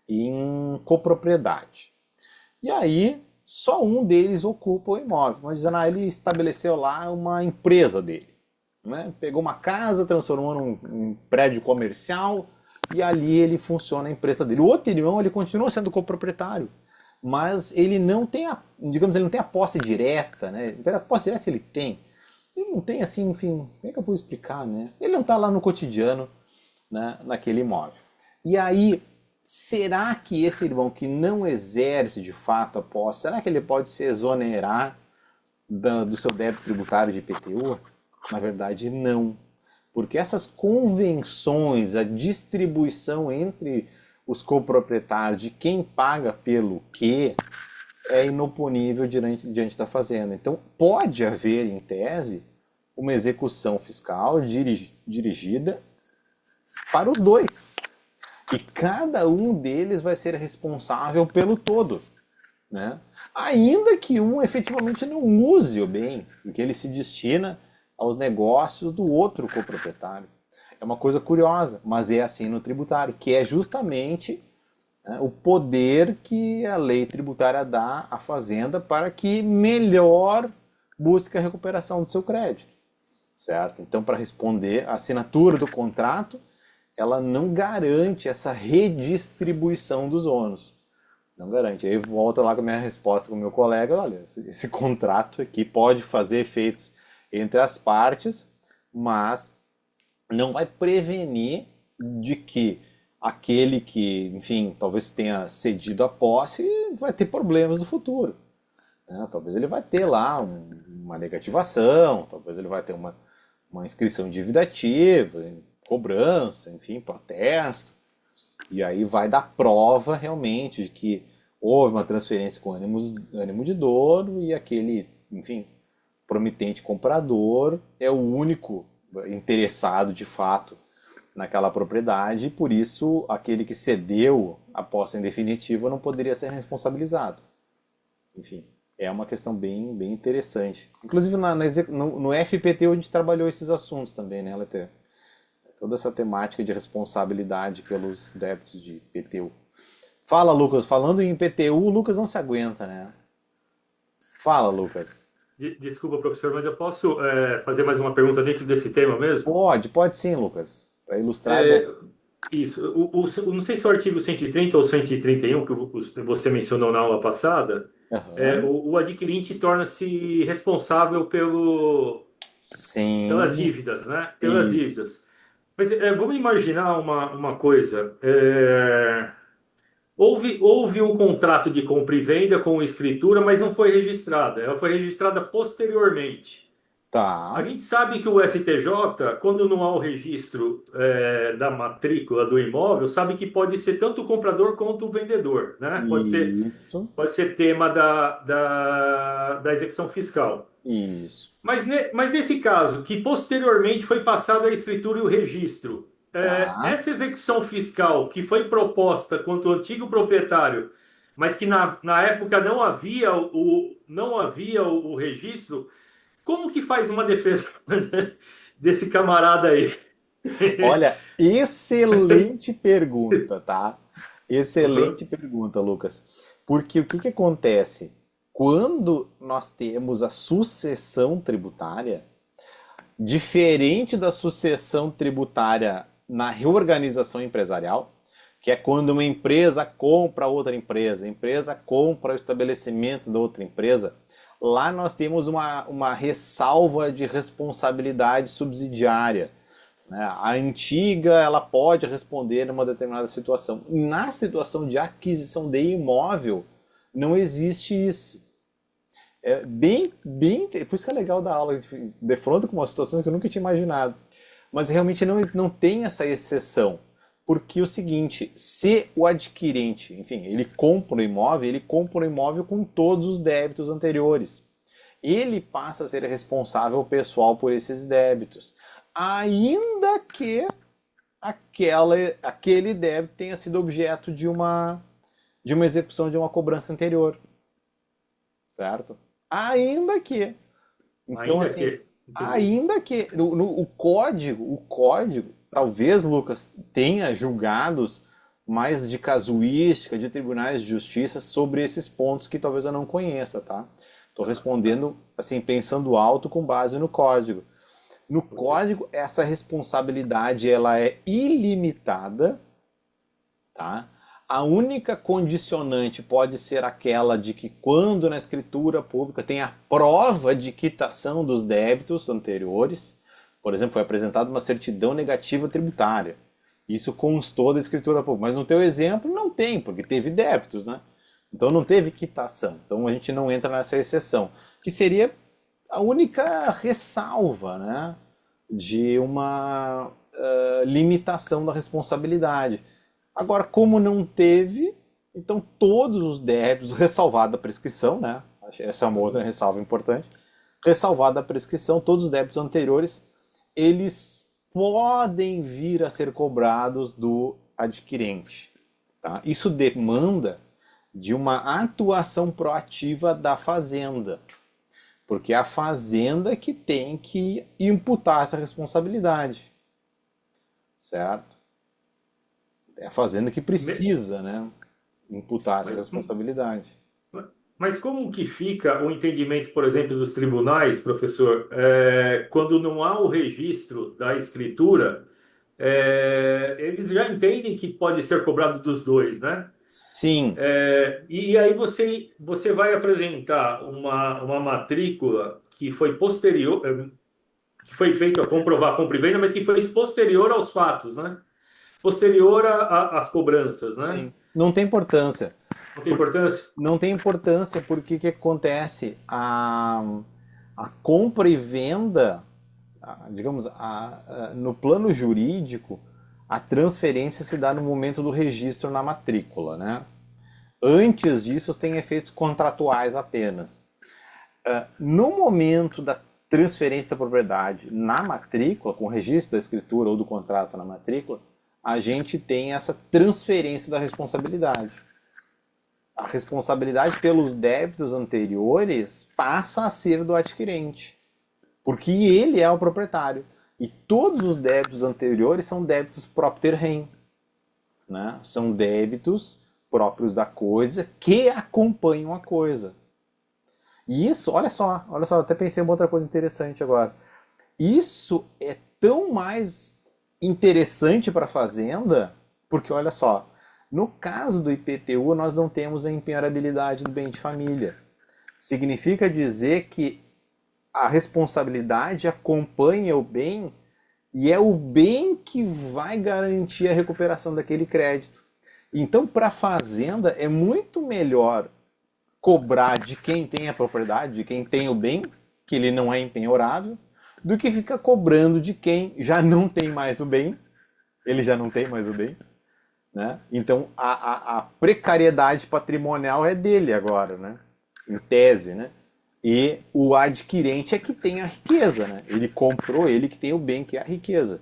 em copropriedade. E aí, só um deles ocupa o imóvel. Mas dizendo, ele estabeleceu lá uma empresa dele. Né? Pegou uma casa, transformou num prédio comercial e ali ele funciona a empresa dele. O outro irmão, ele continua sendo coproprietário, mas ele não tem ele não tem a posse direta, né? A posse direta ele tem. Ele não tem assim, enfim, como é que eu vou explicar, né? Ele não está lá no cotidiano, né, naquele imóvel. E aí, será que esse irmão que não exerce de fato a posse, será que ele pode se exonerar do seu débito tributário de IPTU? Na verdade, não. Porque essas convenções, a distribuição entre os coproprietários de quem paga pelo quê, é inoponível diante da Fazenda. Então, pode haver, em tese, uma execução fiscal dirigida para os dois. E cada um deles vai ser responsável pelo todo. Né? Ainda que um efetivamente não use o bem, porque ele se destina aos negócios do outro coproprietário. É uma coisa curiosa, mas é assim no tributário, que é justamente, né, o poder que a lei tributária dá à Fazenda para que melhor busque a recuperação do seu crédito. Certo? Então, para responder, a assinatura do contrato, ela não garante essa redistribuição dos ônus. Não garante. Aí volta lá com a minha resposta com o meu colega, olha, esse contrato aqui pode fazer efeitos entre as partes, mas não vai prevenir de que aquele que, enfim, talvez tenha cedido a posse vai ter problemas no futuro. Né? Talvez ele vai ter lá uma negativação, talvez ele vai ter uma inscrição de dívida ativa, cobrança, enfim, protesto. E aí vai dar prova realmente de que houve uma transferência com ânimo de dono e aquele, enfim, promitente comprador é o único interessado de fato naquela propriedade e por isso aquele que cedeu a posse em definitiva não poderia ser responsabilizado. Enfim, é uma questão bem, bem interessante. Inclusive no FPT a gente trabalhou esses assuntos também, né, Leté? Toda essa temática de responsabilidade pelos débitos de IPTU. Fala, Lucas. Falando em IPTU, o Lucas não se aguenta, né? Fala, Lucas. Desculpa, professor, mas eu posso fazer mais uma pergunta dentro desse tema mesmo? Pode sim, Lucas. Para ilustrar. Isso. Não sei se é o artigo 130 ou 131 que você mencionou na aula passada, Aham. o adquirente torna-se responsável pelas Sim, dívidas, né? Pelas isso. dívidas. Mas vamos imaginar uma coisa. Houve um contrato de compra e venda com escritura, mas não foi registrada. Ela foi registrada posteriormente. A Tá. gente sabe que o STJ, quando não há o registro da matrícula do imóvel, sabe que pode ser tanto o comprador quanto o vendedor, né? Isso. Pode ser tema da execução fiscal. Isso. Mas nesse caso, que posteriormente foi passado a escritura e o registro, Tá. essa execução fiscal que foi proposta quanto ao antigo proprietário, mas que na época não havia o registro, como que faz uma defesa desse camarada aí? Olha, excelente pergunta, tá? Uhum. Excelente pergunta, Lucas. Porque o que que acontece? Quando nós temos a sucessão tributária, diferente da sucessão tributária na reorganização empresarial, que é quando uma empresa compra outra empresa, a empresa compra o estabelecimento da outra empresa, lá nós temos uma ressalva de responsabilidade subsidiária, né? A antiga ela pode responder numa determinada situação. Na situação de aquisição de imóvel, não existe isso. É bem, por isso que é legal dar aula de defronto com uma situação que eu nunca tinha imaginado. Mas realmente não tem essa exceção. Porque é o seguinte, se o adquirente, enfim, ele compra o imóvel com todos os débitos anteriores. Ele passa a ser responsável pessoal por esses débitos. Ainda que aquele débito tenha sido objeto de uma execução de uma cobrança anterior, certo? Ainda que. Então, Ainda assim, que. Entendi. ainda que o código, talvez, Lucas, tenha julgados mais de casuística de tribunais de justiça sobre esses pontos que talvez eu não conheça, tá? Estou respondendo, assim, pensando alto com base no código. No Ok. código, essa responsabilidade ela é ilimitada, tá? A única condicionante pode ser aquela de que quando na escritura pública tem a prova de quitação dos débitos anteriores, por exemplo, foi apresentada uma certidão negativa tributária. Isso constou da escritura pública. Mas no teu exemplo não tem, porque teve débitos, né? Então não teve quitação. Então a gente não entra nessa exceção, que seria a única ressalva, né, de uma limitação da responsabilidade. Agora, como não teve, então todos os débitos, ressalvada a prescrição, né? Essa é uma outra ressalva importante. Ressalvada a prescrição, todos os débitos anteriores, eles podem vir a ser cobrados do adquirente. Tá? Isso demanda de uma atuação proativa da fazenda, porque é a fazenda que tem que imputar essa responsabilidade, certo? É a fazenda que Me- precisa, né, imputar essa Mas, responsabilidade. mas como que fica o entendimento, por exemplo, dos tribunais, professor, quando não há o registro da escritura, eles já entendem que pode ser cobrado dos dois, né? Sim, E aí você vai apresentar uma matrícula que foi posterior, que foi feita a comprovar a compra e venda, mas que foi posterior aos fatos, né? Posterior às cobranças, né? sim. Não tem importância. Não tem importância? Não tem importância porque o que acontece? A compra e venda, digamos, no plano jurídico, a transferência se dá no momento do registro na matrícula, né? Antes disso, tem efeitos contratuais apenas. No momento da transferência da propriedade na matrícula, com o registro da escritura ou do contrato na matrícula, a gente tem essa transferência da responsabilidade. A responsabilidade pelos débitos anteriores passa a ser do adquirente, porque ele é o proprietário. E todos os débitos anteriores são débitos propter rem, né? São débitos próprios da coisa que acompanham a coisa. E isso, olha só, até pensei em uma outra coisa interessante agora. Isso é tão mais interessante para a fazenda, porque olha só, no caso do IPTU nós não temos a empenhorabilidade do bem de família. Significa dizer que a responsabilidade acompanha o bem e é o bem que vai garantir a recuperação daquele crédito. Então, para a fazenda, é muito melhor cobrar de quem tem a propriedade, de quem tem o bem, que ele não é empenhorável, do que ficar cobrando de quem já não tem mais o bem, ele já não tem mais o bem, né? Então, a precariedade patrimonial é dele agora, né? Em tese, né? E o adquirente é que tem a riqueza, né? Ele comprou, ele que tem o bem, que é a riqueza.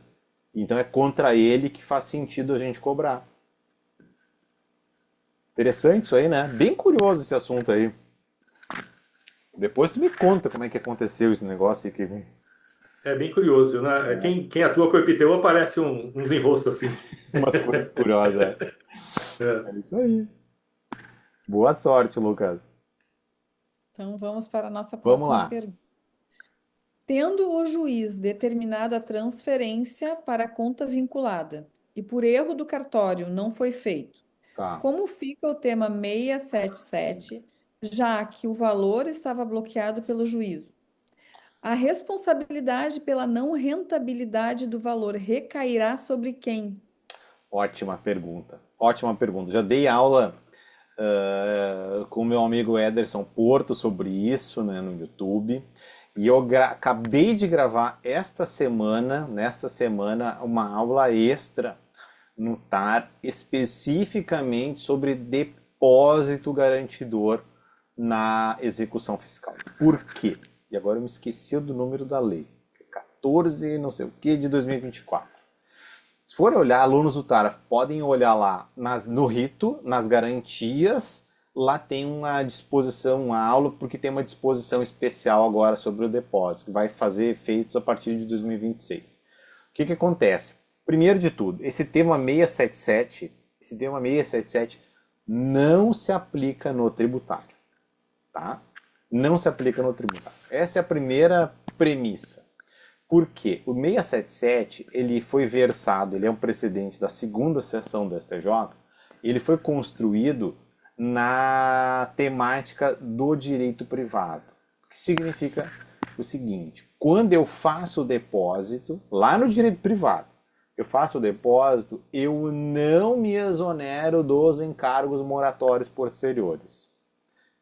Então é contra ele que faz sentido a gente cobrar. Interessante isso aí, né? Bem curioso esse assunto aí. Depois tu me conta como é que aconteceu esse negócio aí que... É bem curioso, né? Quem atua com o IPTU aparece uns enroscos assim. Umas coisas curiosas, é. É isso aí. Boa sorte, Lucas. Então, vamos para a nossa Vamos próxima lá. pergunta. Tendo o juiz determinado a transferência para a conta vinculada e por erro do cartório não foi feito, Tá. como fica o tema 677, já que o valor estava bloqueado pelo juízo? A responsabilidade pela não rentabilidade do valor recairá sobre quem? Ótima pergunta. Ótima pergunta. Já dei aula com o meu amigo Ederson Porto sobre isso, né, no YouTube. E eu acabei de gravar nesta semana, uma aula extra no TAR especificamente sobre depósito garantidor na execução fiscal. Por quê? E agora eu me esqueci do número da lei. 14, não sei o que, de 2024. Se forem olhar, alunos do TAR podem olhar lá no rito, nas garantias, lá tem uma disposição, uma aula, porque tem uma disposição especial agora sobre o depósito, que vai fazer efeitos a partir de 2026. O que acontece? Primeiro de tudo, esse tema 677 não se aplica no tributário, tá? Não se aplica no tributário. Essa é a primeira premissa. Por quê? O 677, ele foi versado, ele é um precedente da segunda sessão do STJ, ele foi construído na temática do direito privado. O que significa o seguinte: quando eu faço o depósito, lá no direito privado, eu faço o depósito, eu não me exonero dos encargos moratórios posteriores.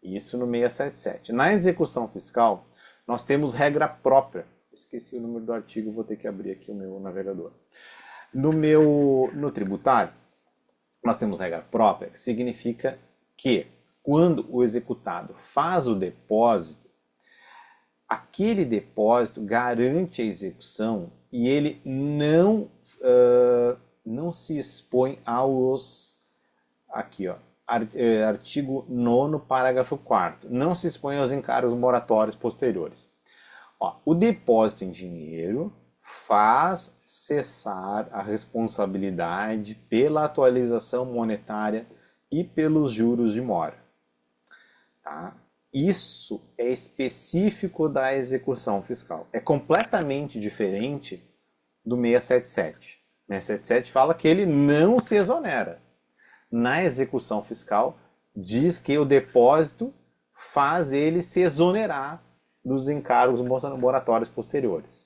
Isso no 677. Na execução fiscal, nós temos regra própria. Esqueci o número do artigo, vou ter que abrir aqui o meu navegador. No tributário, nós temos regra própria, que significa que quando o executado faz o depósito, aquele depósito garante a execução e ele não se expõe aos... Aqui, ó. Artigo 9º, parágrafo 4º. Não se expõe aos encargos moratórios posteriores. Ó, o depósito em dinheiro faz cessar a responsabilidade pela atualização monetária e pelos juros de mora. Tá? Isso é específico da execução fiscal. É completamente diferente do 677. 677 fala que ele não se exonera. Na execução fiscal, diz que o depósito faz ele se exonerar dos encargos moratórios posteriores.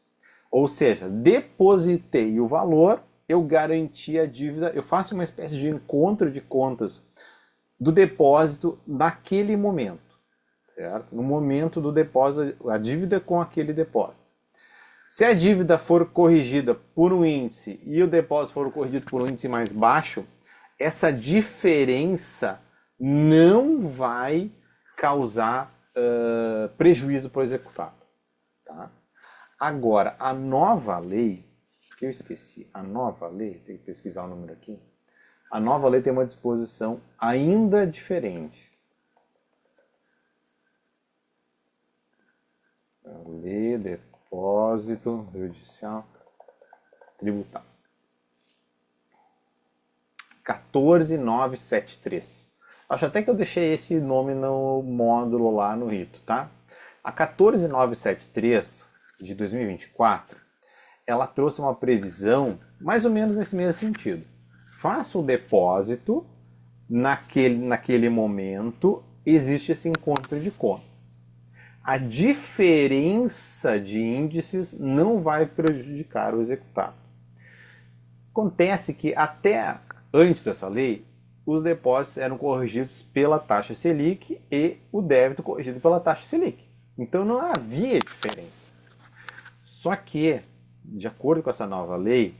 Ou seja, depositei o valor, eu garanti a dívida, eu faço uma espécie de encontro de contas do depósito naquele momento, certo? No momento do depósito, a dívida com aquele depósito. Se a dívida for corrigida por um índice e o depósito for corrigido por um índice mais baixo, essa diferença não vai causar prejuízo para o executado. Tá? Agora, a nova lei, que eu esqueci, a nova lei, tem que pesquisar o número aqui, a nova lei tem uma disposição ainda diferente. Lei, depósito, judicial, tributário. 14973. Acho até que eu deixei esse nome no módulo lá no rito, tá? A 14973 de 2024, ela trouxe uma previsão mais ou menos nesse mesmo sentido. Faça o depósito, naquele momento existe esse encontro de contas. A diferença de índices não vai prejudicar o executado. Acontece que até antes dessa lei, os depósitos eram corrigidos pela taxa Selic e o débito corrigido pela taxa Selic. Então não havia diferenças. Só que, de acordo com essa nova lei,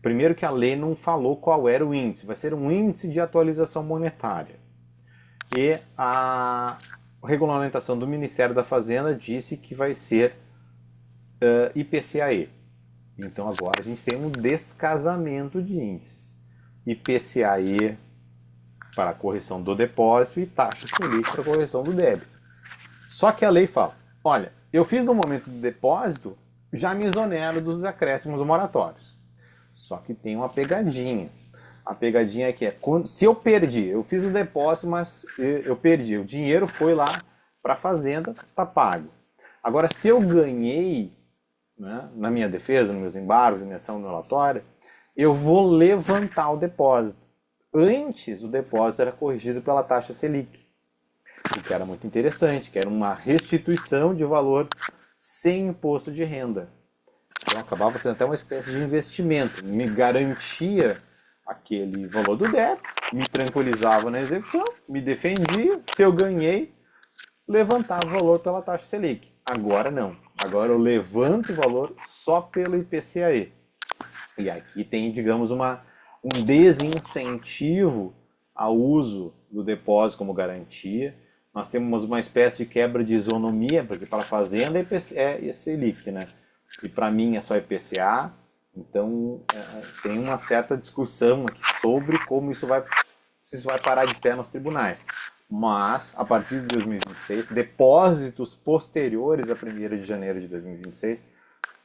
primeiro que a lei não falou qual era o índice, vai ser um índice de atualização monetária. E a regulamentação do Ministério da Fazenda disse que vai ser IPCAE. Então agora a gente tem um descasamento de índices. IPCAE para a correção do depósito e taxa Selic para a correção do débito. Só que a lei fala, olha, eu fiz no momento do depósito, já me exonero dos acréscimos moratórios. Só que tem uma pegadinha. A pegadinha é que se eu perdi, eu fiz o depósito, mas eu perdi, o dinheiro foi lá para a fazenda, está pago. Agora, se eu ganhei, né, na minha defesa, nos meus embargos, na minha ação relatória, eu vou levantar o depósito. Antes, o depósito era corrigido pela taxa Selic, o que era muito interessante, que era uma restituição de valor sem imposto de renda. Então acabava sendo até uma espécie de investimento, me garantia aquele valor do débito, me tranquilizava na execução, me defendia, se eu ganhei, levantava o valor pela taxa Selic. Agora não, agora eu levanto o valor só pelo IPCAE. E aqui tem, digamos, um desincentivo ao uso do depósito como garantia. Nós temos uma espécie de quebra de isonomia, porque para a fazenda é Selic, né? E para mim é só IPCA. Então tem uma certa discussão aqui sobre como se isso vai parar de pé nos tribunais. Mas, a partir de 2026, depósitos posteriores a 1º de janeiro de 2026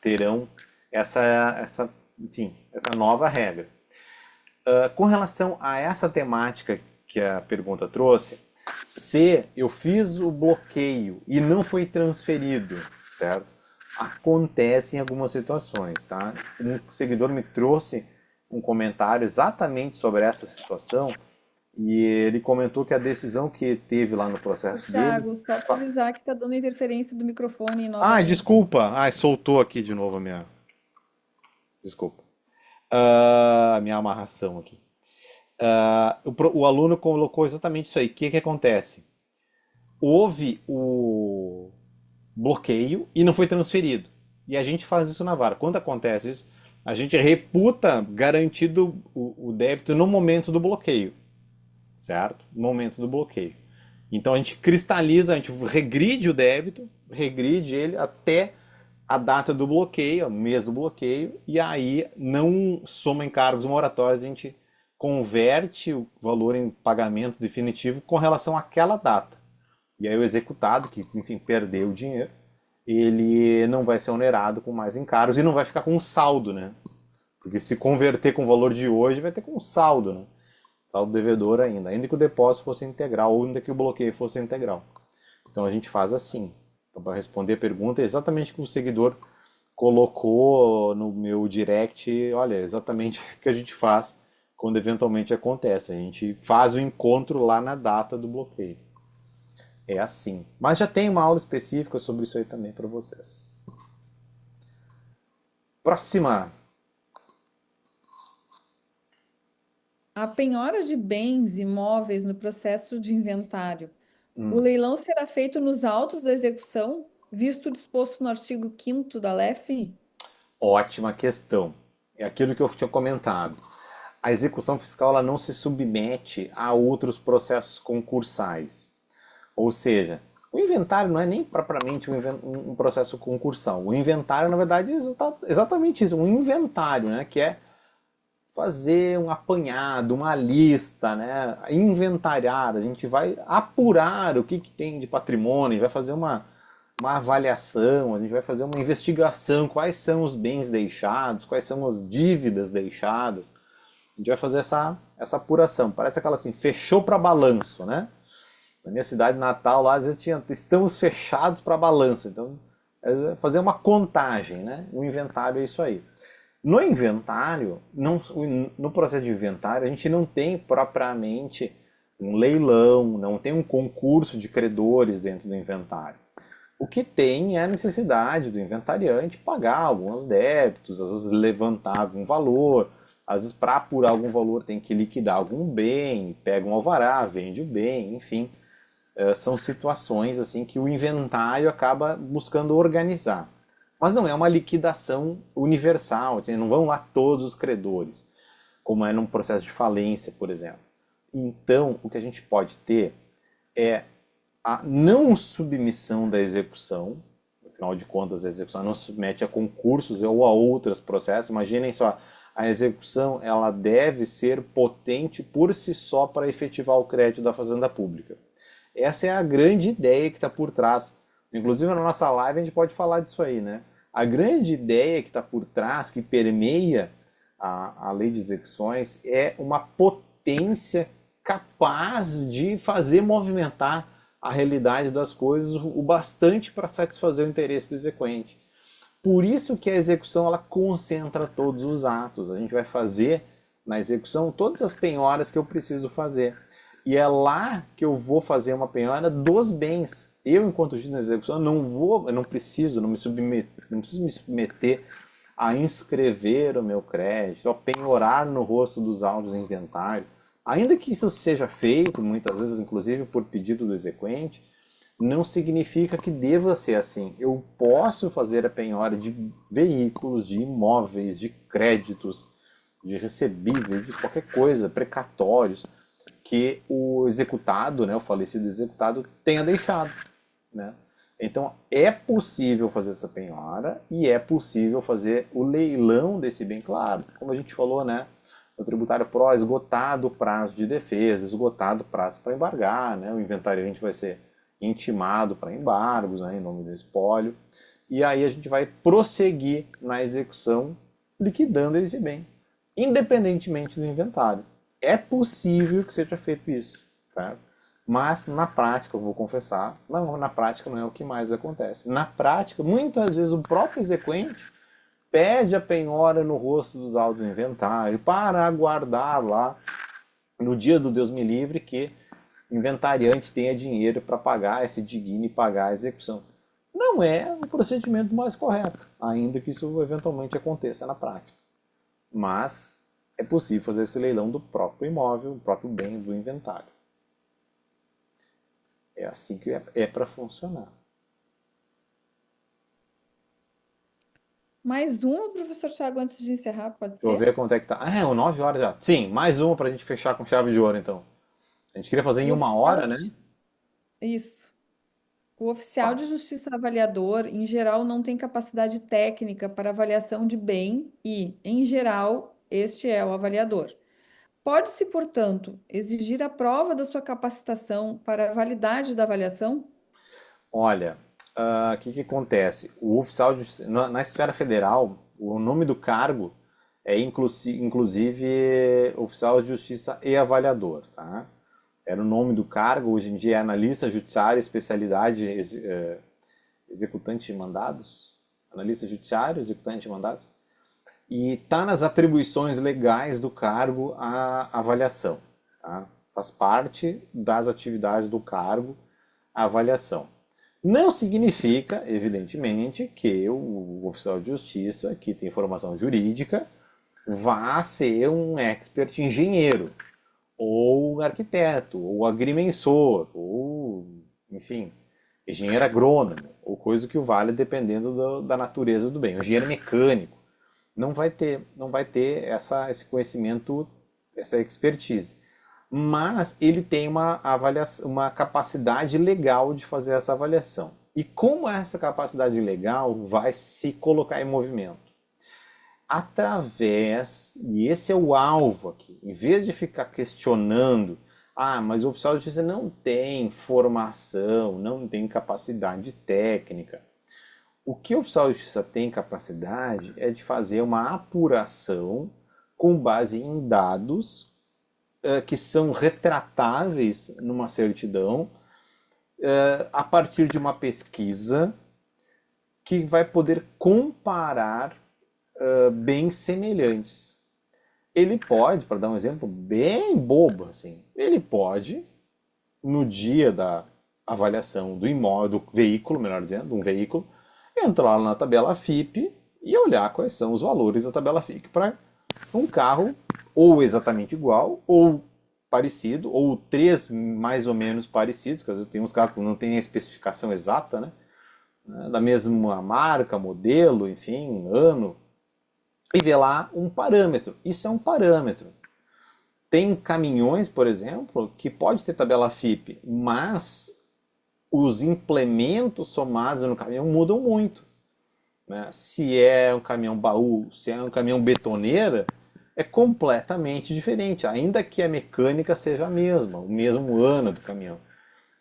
terão essa nova regra. Com relação a essa temática que a pergunta trouxe, se eu fiz o bloqueio e não foi transferido, certo? Acontece em algumas situações, tá? Um seguidor me trouxe um comentário exatamente sobre essa situação e ele comentou que a decisão que teve lá no processo Thiago, dele... só para avisar que está dando interferência do microfone novamente. Ah, desculpa. Soltou aqui de novo a minha... Desculpa. A minha amarração aqui. O aluno colocou exatamente isso aí. O que acontece? Houve o bloqueio e não foi transferido. E a gente faz isso na vara. Quando acontece isso, a gente reputa garantido o débito no momento do bloqueio. Certo? No momento do bloqueio. Então a gente cristaliza, a gente regride o débito, regride ele até a data do bloqueio, o mês do bloqueio, e aí não soma encargos moratórios, a gente converte o valor em pagamento definitivo com relação àquela data. E aí o executado, que enfim perdeu o dinheiro, ele não vai ser onerado com mais encargos e não vai ficar com um saldo, né? Porque se converter com o valor de hoje, vai ter com um saldo, né? Saldo devedor ainda que o depósito fosse integral ou ainda que o bloqueio fosse integral. Então a gente faz assim. Então, para responder a pergunta, é exatamente o que o seguidor colocou no meu direct. Olha, é exatamente o que a gente faz quando eventualmente acontece. A gente faz o encontro lá na data do bloqueio. É assim. Mas já tem uma aula específica sobre isso aí também para vocês. Próxima. A penhora de bens imóveis no processo de inventário. O leilão será feito nos autos da execução, visto o disposto no artigo 5º da LEF? Ótima questão. É aquilo que eu tinha comentado. A execução fiscal ela não se submete a outros processos concursais. Ou seja, o inventário não é nem propriamente um processo concursal. O inventário, na verdade, é exatamente isso, um inventário, né? Que é fazer um apanhado, uma lista, né? Inventariar, a gente vai apurar o que tem de patrimônio, vai fazer uma avaliação, a gente vai fazer uma investigação, quais são os bens deixados, quais são as dívidas deixadas. A gente vai fazer essa apuração. Parece aquela assim, fechou para balanço, né? Na minha cidade natal, lá, às vezes estamos fechados para balanço. Então, fazer uma contagem, né? O inventário é isso aí. No inventário, no processo de inventário, a gente não tem propriamente um leilão, não tem um concurso de credores dentro do inventário. O que tem é a necessidade do inventariante pagar alguns débitos, às vezes levantar algum valor, às vezes para apurar algum valor tem que liquidar algum bem, pega um alvará, vende o bem, enfim. São situações assim que o inventário acaba buscando organizar. Mas não é uma liquidação universal, não vão lá todos os credores, como é num processo de falência, por exemplo. Então, o que a gente pode ter é a não submissão da execução. Afinal de contas, a execução não se submete a concursos ou a outros processos. Imaginem só, a execução ela deve ser potente por si só para efetivar o crédito da fazenda pública. Essa é a grande ideia que está por trás. Inclusive, na nossa live a gente pode falar disso aí, né? A grande ideia que está por trás, que permeia a lei de execuções, é uma potência capaz de fazer movimentar a realidade das coisas o bastante para satisfazer o interesse do exequente. Por isso que a execução ela concentra todos os atos. A gente vai fazer na execução todas as penhoras que eu preciso fazer. E é lá que eu vou fazer uma penhora dos bens. Eu, enquanto juiz na execução, eu não preciso me submeter a inscrever o meu crédito, a penhorar no rosto dos autos do inventário. Ainda que isso seja feito, muitas vezes, inclusive por pedido do exequente, não significa que deva ser assim. Eu posso fazer a penhora de veículos, de imóveis, de créditos, de recebíveis, de qualquer coisa, precatórios, que o executado, né, o falecido executado, tenha deixado, né? Então, é possível fazer essa penhora e é possível fazer o leilão desse bem, claro. Como a gente falou, né, no tributário pró, esgotado o prazo de defesa, esgotado o prazo para embargar, né, o inventariante vai ser intimado para embargos, né, em nome do espólio, e aí a gente vai prosseguir na execução liquidando esse bem, independentemente do inventário. É possível que seja feito isso, tá? Mas na prática, eu vou confessar, na prática não é o que mais acontece. Na prática, muitas vezes o próprio exequente pede a penhora no rosto dos autos do inventário para aguardar lá, no dia do Deus me livre, que o inventariante tenha dinheiro para pagar, se digne pagar a execução. Não é o procedimento mais correto, ainda que isso eventualmente aconteça na prática. Mas é possível fazer esse leilão do próprio imóvel, do próprio bem do inventário. É assim que é para funcionar. Mais uma, professor Thiago, antes de encerrar, pode Deixa eu ser? ver quanto é que tá. Ah, é 9 horas já. Sim, mais uma para a gente fechar com chave de ouro, então. A gente queria fazer em O uma oficial hora, né? Isso. O oficial de justiça avaliador, em geral, não tem capacidade técnica para avaliação de bem e, em geral, este é o avaliador. Pode-se, portanto, exigir a prova da sua capacitação para a validade da avaliação? Olha, o que acontece? O oficial de justiça, na esfera federal, o nome do cargo é inclusive oficial de justiça e avaliador, tá? Era o nome do cargo, hoje em dia é analista judiciário, especialidade executante de mandados, analista judiciário, executante de mandados, e está nas atribuições legais do cargo a avaliação, tá? Faz parte das atividades do cargo a avaliação. Não significa, evidentemente, que o oficial de justiça, que tem formação jurídica, vá ser um expert engenheiro, ou arquiteto, ou agrimensor, ou, enfim, engenheiro agrônomo, ou coisa que o valha dependendo da natureza do bem. O engenheiro mecânico não vai ter esse conhecimento, essa expertise. Mas ele tem uma capacidade legal de fazer essa avaliação. E como essa capacidade legal vai se colocar em movimento? Através, e esse é o alvo aqui, em vez de ficar questionando, mas o oficial de justiça não tem formação, não tem capacidade técnica. O que o oficial de justiça tem capacidade é de fazer uma apuração com base em dados que são retratáveis numa certidão a partir de uma pesquisa que vai poder comparar bens semelhantes. Ele pode, para dar um exemplo bem bobo, assim, ele pode, no dia da avaliação do imóvel, do veículo, melhor dizendo, de um veículo, entrar lá na tabela FIPE e olhar quais são os valores da tabela FIPE para um carro ou exatamente igual, ou parecido, ou três mais ou menos parecidos, que às vezes tem uns carros que não tem a especificação exata, né? Da mesma marca, modelo, enfim, ano, e ver lá um parâmetro. Isso é um parâmetro. Tem caminhões, por exemplo, que pode ter tabela FIPE, mas os implementos somados no caminhão mudam muito, né? Se é um caminhão baú, se é um caminhão betoneira, é completamente diferente, ainda que a mecânica seja a mesma, o mesmo ano do caminhão.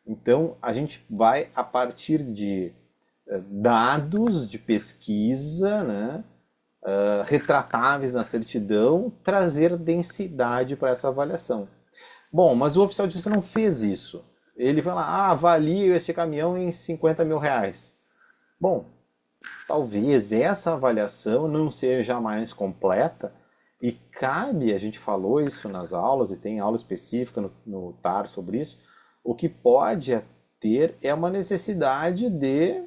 Então, a gente vai, a partir de dados de pesquisa, né, retratáveis na certidão, trazer densidade para essa avaliação. Bom, mas o oficial de justiça não fez isso. Ele vai lá, avalio este caminhão em 50 mil reais. Bom, talvez essa avaliação não seja mais completa e cabe, a gente falou isso nas aulas e tem aula específica no TAR sobre isso, o que pode ter é uma necessidade de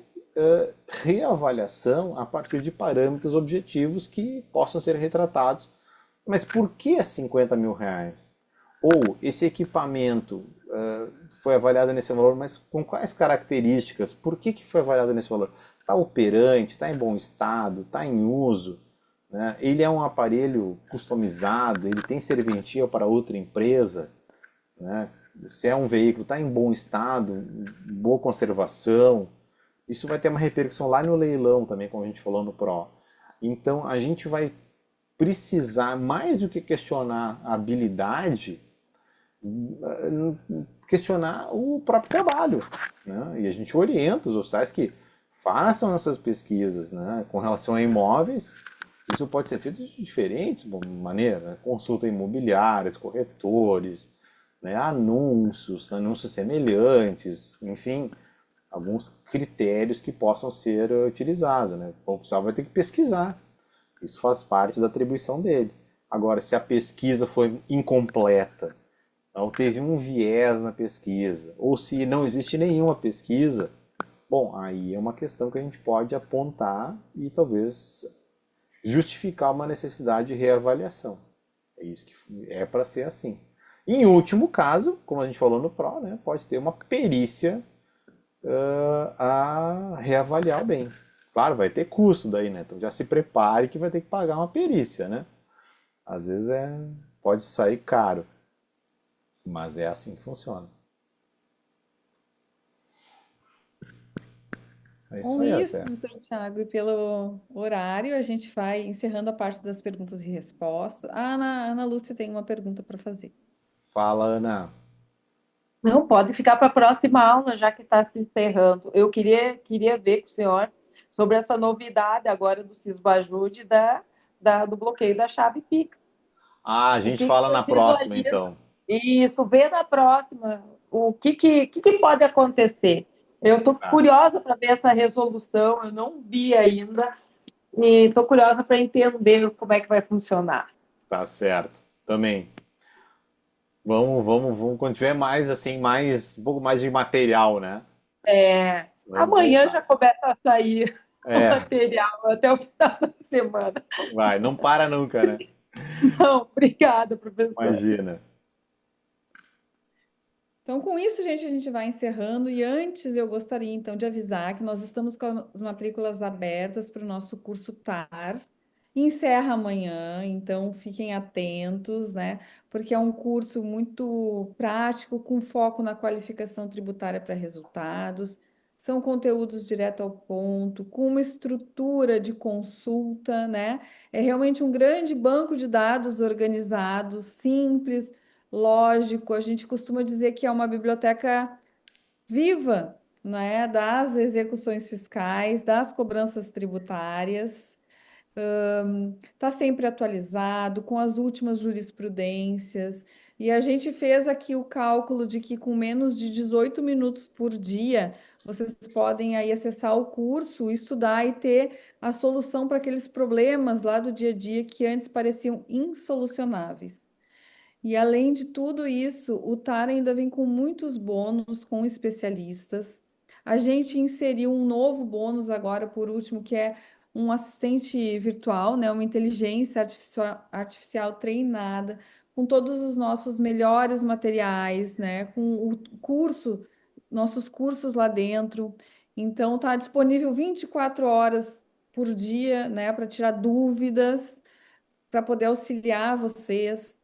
reavaliação a partir de parâmetros objetivos que possam ser retratados. Mas por que 50 mil reais? Ou esse equipamento foi avaliado nesse valor, mas com quais características? Por que foi avaliado nesse valor? Está operante, está em bom estado, está em uso, né? Ele é um aparelho customizado, ele tem serventia para outra empresa, né? Se é um veículo, está em bom estado, boa conservação. Isso vai ter uma repercussão lá no leilão também, como a gente falou no PRO. Então a gente vai precisar, mais do que questionar a habilidade, questionar o próprio trabalho, né? E a gente orienta os oficiais que façam essas pesquisas, né? Com relação a imóveis, isso pode ser feito de diferentes maneiras, né? Consulta imobiliárias, corretores, né? Anúncios semelhantes, enfim, alguns critérios que possam ser utilizados, né? O oficial vai ter que pesquisar, isso faz parte da atribuição dele. Agora, se a pesquisa foi incompleta, ou teve um viés na pesquisa, ou se não existe nenhuma pesquisa, bom, aí é uma questão que a gente pode apontar e talvez justificar uma necessidade de reavaliação. É isso que é para ser assim. Em último caso, como a gente falou no PRO, né, pode ter uma perícia a reavaliar o bem. Claro, vai ter custo daí, né? Então já se prepare que vai ter que pagar uma perícia, né? Às vezes pode sair caro, mas é assim que funciona. É isso Com aí isso, até. doutor Tiago, e pelo horário, a gente vai encerrando a parte das perguntas e respostas. A Ana Lúcia tem uma pergunta para fazer. Fala, Ana. Não, pode ficar para a próxima aula, já que está se encerrando. Eu queria ver com o senhor sobre essa novidade agora do Sisbajude do bloqueio da chave Pix. A O gente que que fala o na senhor próxima, visualiza? então. Isso, vê na próxima o que pode acontecer. Eu estou Tá, curiosa para ver essa resolução, eu não vi ainda, e estou curiosa para entender como é que vai funcionar. tá certo. Também. Vamos, quando tiver mais, assim, um pouco mais de material, né? Vamos Amanhã já voltar. começa a sair o É, material até o final da semana. vai, não para nunca, né? Não, obrigada, professor. Imagina. Então, com isso, gente, a gente vai encerrando. E antes, eu gostaria, então, de avisar que nós estamos com as matrículas abertas para o nosso curso TAR. Encerra amanhã, então fiquem atentos, né? Porque é um curso muito prático, com foco na qualificação tributária para resultados. São conteúdos direto ao ponto, com uma estrutura de consulta, né? É realmente um grande banco de dados organizado, simples, lógico. A gente costuma dizer que é uma biblioteca viva, né? Das execuções fiscais, das cobranças tributárias. está sempre atualizado, com as últimas jurisprudências. E a gente fez aqui o cálculo de que com menos de 18 minutos por dia, vocês podem aí acessar o curso, estudar e ter a solução para aqueles problemas lá do dia a dia que antes pareciam insolucionáveis. E além de tudo isso, o TAR ainda vem com muitos bônus com especialistas. A gente inseriu um novo bônus agora, por último, que é um assistente virtual, né? Uma inteligência artificial treinada, com todos os nossos melhores materiais, né? Com o curso, nossos cursos lá dentro. Então, está disponível 24 horas por dia, né? Para tirar dúvidas, para poder auxiliar vocês.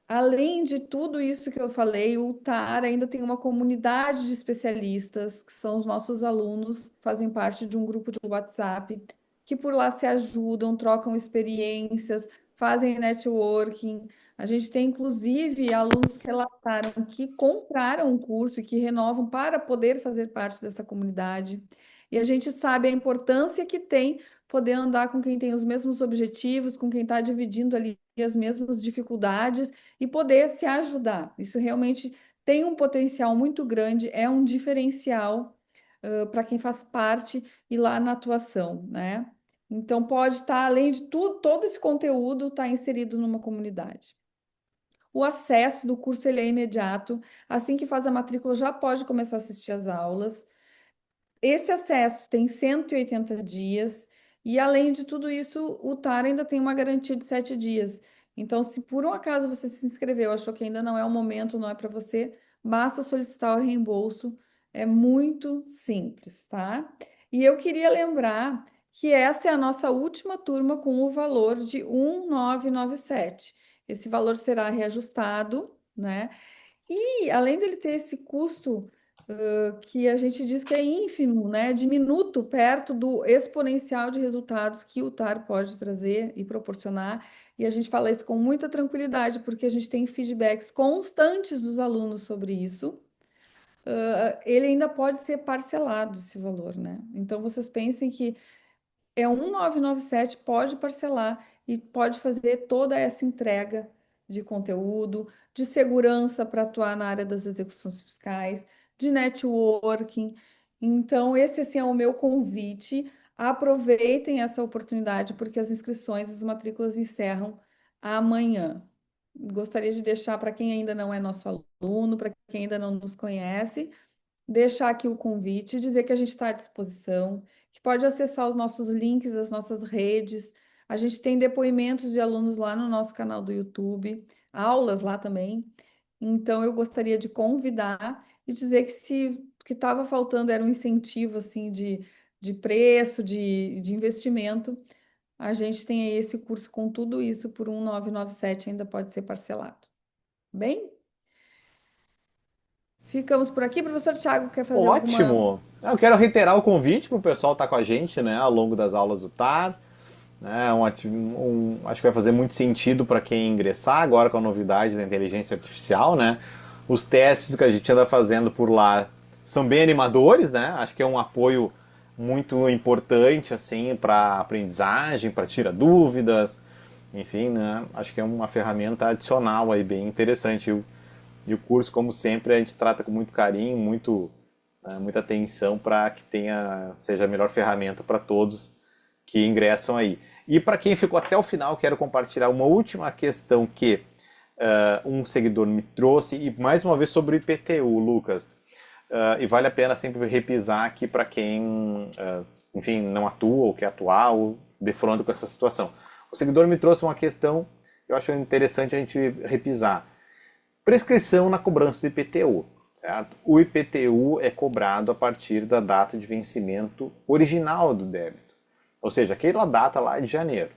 Além de tudo isso que eu falei, o TAR ainda tem uma comunidade de especialistas, que são os nossos alunos, fazem parte de um grupo de WhatsApp, que por lá se ajudam, trocam experiências, fazem networking. A gente tem, inclusive, alunos que relataram que compraram um curso e que renovam para poder fazer parte dessa comunidade. E a gente sabe a importância que tem poder andar com quem tem os mesmos objetivos, com quem está dividindo ali as mesmas dificuldades e poder se ajudar. Isso realmente tem um potencial muito grande, é um diferencial para quem faz parte e lá na atuação, né? Então pode estar, além de tudo, todo esse conteúdo está inserido numa comunidade. O acesso do curso ele é imediato. Assim que faz a matrícula, já pode começar a assistir às aulas. Esse acesso tem 180 dias e, além de tudo isso, o TAR ainda tem uma garantia de 7 dias. Então, se por um acaso você se inscreveu, achou que ainda não é o momento, não é para você, basta solicitar o reembolso. É muito simples, tá? E eu queria lembrar que essa é a nossa última turma com o valor de 1.997. Esse valor será reajustado, né? E além dele ter esse custo que a gente diz que é ínfimo, né? Diminuto perto do exponencial de resultados que o TAR pode trazer e proporcionar. E a gente fala isso com muita tranquilidade, porque a gente tem feedbacks constantes dos alunos sobre isso. Ele ainda pode ser parcelado, esse valor, né? Então, vocês pensem que é 1.997, pode parcelar e pode fazer toda essa entrega de conteúdo, de segurança para atuar na área das execuções fiscais, de networking. Então, esse assim, é o meu convite. Aproveitem essa oportunidade, porque as inscrições, as matrículas encerram amanhã. Gostaria de deixar para quem ainda não é nosso aluno, para quem ainda não nos conhece, deixar aqui o convite, dizer que a gente está à disposição, que pode acessar os nossos links, as nossas redes. A gente tem depoimentos de alunos lá no nosso canal do YouTube, aulas lá também. Então, eu gostaria de convidar e dizer que se que estava faltando era um incentivo assim de preço, de investimento. A gente tem aí esse curso com tudo isso por 1.997, ainda pode ser parcelado. Bem? Ficamos por aqui. Professor Tiago, quer fazer alguma... Ótimo! Eu quero reiterar o convite para o pessoal estar com a gente, né, ao longo das aulas do TAR. Né, acho que vai fazer muito sentido para quem ingressar agora com a novidade da inteligência artificial, né? Os testes que a gente anda fazendo por lá são bem animadores, né? Acho que é um apoio muito importante assim para aprendizagem, para tirar dúvidas, enfim, né? Acho que é uma ferramenta adicional aí bem interessante. E o curso, como sempre, a gente trata com muito carinho, muita atenção para que seja a melhor ferramenta para todos que ingressam aí. E para quem ficou até o final, quero compartilhar uma última questão que um seguidor me trouxe, e mais uma vez sobre o IPTU, Lucas. E vale a pena sempre repisar aqui para quem, enfim, não atua ou quer atuar ou defronta com essa situação. O seguidor me trouxe uma questão que eu acho interessante a gente repisar. Prescrição na cobrança do IPTU, certo? O IPTU é cobrado a partir da data de vencimento original do débito, ou seja, aquela data lá de janeiro.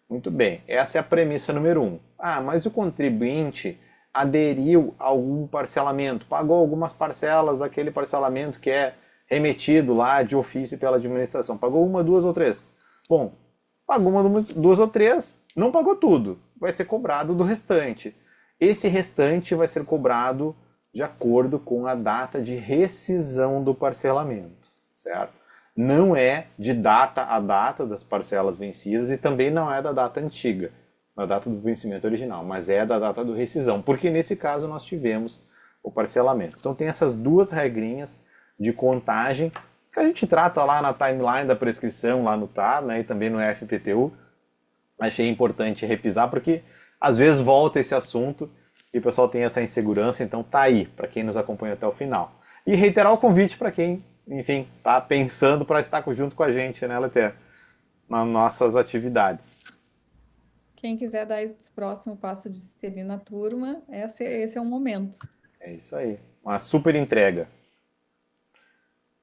Muito bem, essa é a premissa número 1. Mas o contribuinte aderiu a algum parcelamento, pagou algumas parcelas daquele parcelamento que é remetido lá de ofício pela administração, pagou 1, 2 ou 3. Bom, pagou 1, 2 ou 3, não pagou tudo, vai ser cobrado do restante. Esse restante vai ser cobrado de acordo com a data de rescisão do parcelamento, certo? não é de data a data das parcelas vencidas e também não é da data antiga, da data do vencimento original, mas é da data do rescisão, porque nesse caso nós tivemos o parcelamento. Então tem essas duas regrinhas de contagem que a gente trata lá na timeline da prescrição, lá no TAR, né, e também no FPTU. Achei importante repisar, porque às vezes volta esse assunto e o pessoal tem essa insegurança, então tá aí, para quem nos acompanha até o final. E reiterar o convite para quem, enfim, tá pensando para estar junto com a gente, né, Leté, nas nossas atividades. Quem quiser dar esse próximo passo de se inserir na turma, esse é o momento. É isso aí, uma super entrega.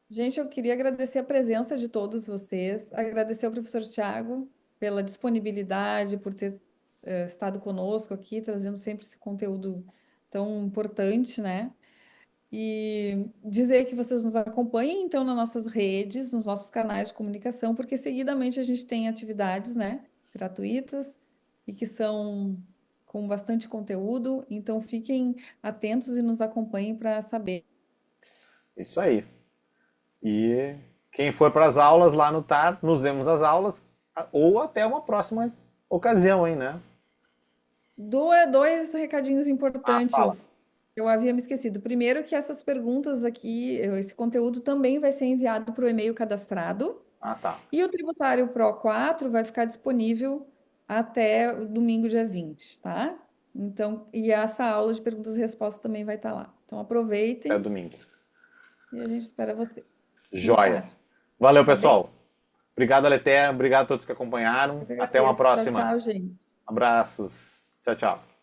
Gente, eu queria agradecer a presença de todos vocês, agradecer ao professor Tiago pela disponibilidade, por ter estado conosco aqui, trazendo sempre esse conteúdo tão importante, né? E dizer que vocês nos acompanhem, então, nas nossas redes, nos nossos canais de comunicação, porque seguidamente a gente tem atividades, né, gratuitas e que são com bastante conteúdo, então fiquem atentos e nos acompanhem para saber. Isso aí. E quem for para as aulas lá no TAR, nos vemos às aulas, ou até uma próxima ocasião, hein, né? Dois recadinhos Fala. importantes. Eu havia me esquecido. Primeiro, que essas perguntas aqui, esse conteúdo também vai ser enviado para o e-mail cadastrado. Tá. E o Tributário Pro 4 vai ficar disponível até o domingo, dia 20, tá? Então, e essa aula de perguntas e respostas também vai estar lá. Então, aproveitem Até domingo. e a gente espera vocês. Joia. Valeu, pessoal. Obrigado, Leté. Obrigado a todos que acompanharam. Até uma próxima. Tchau, gente. Abraços. Tchau, tchau.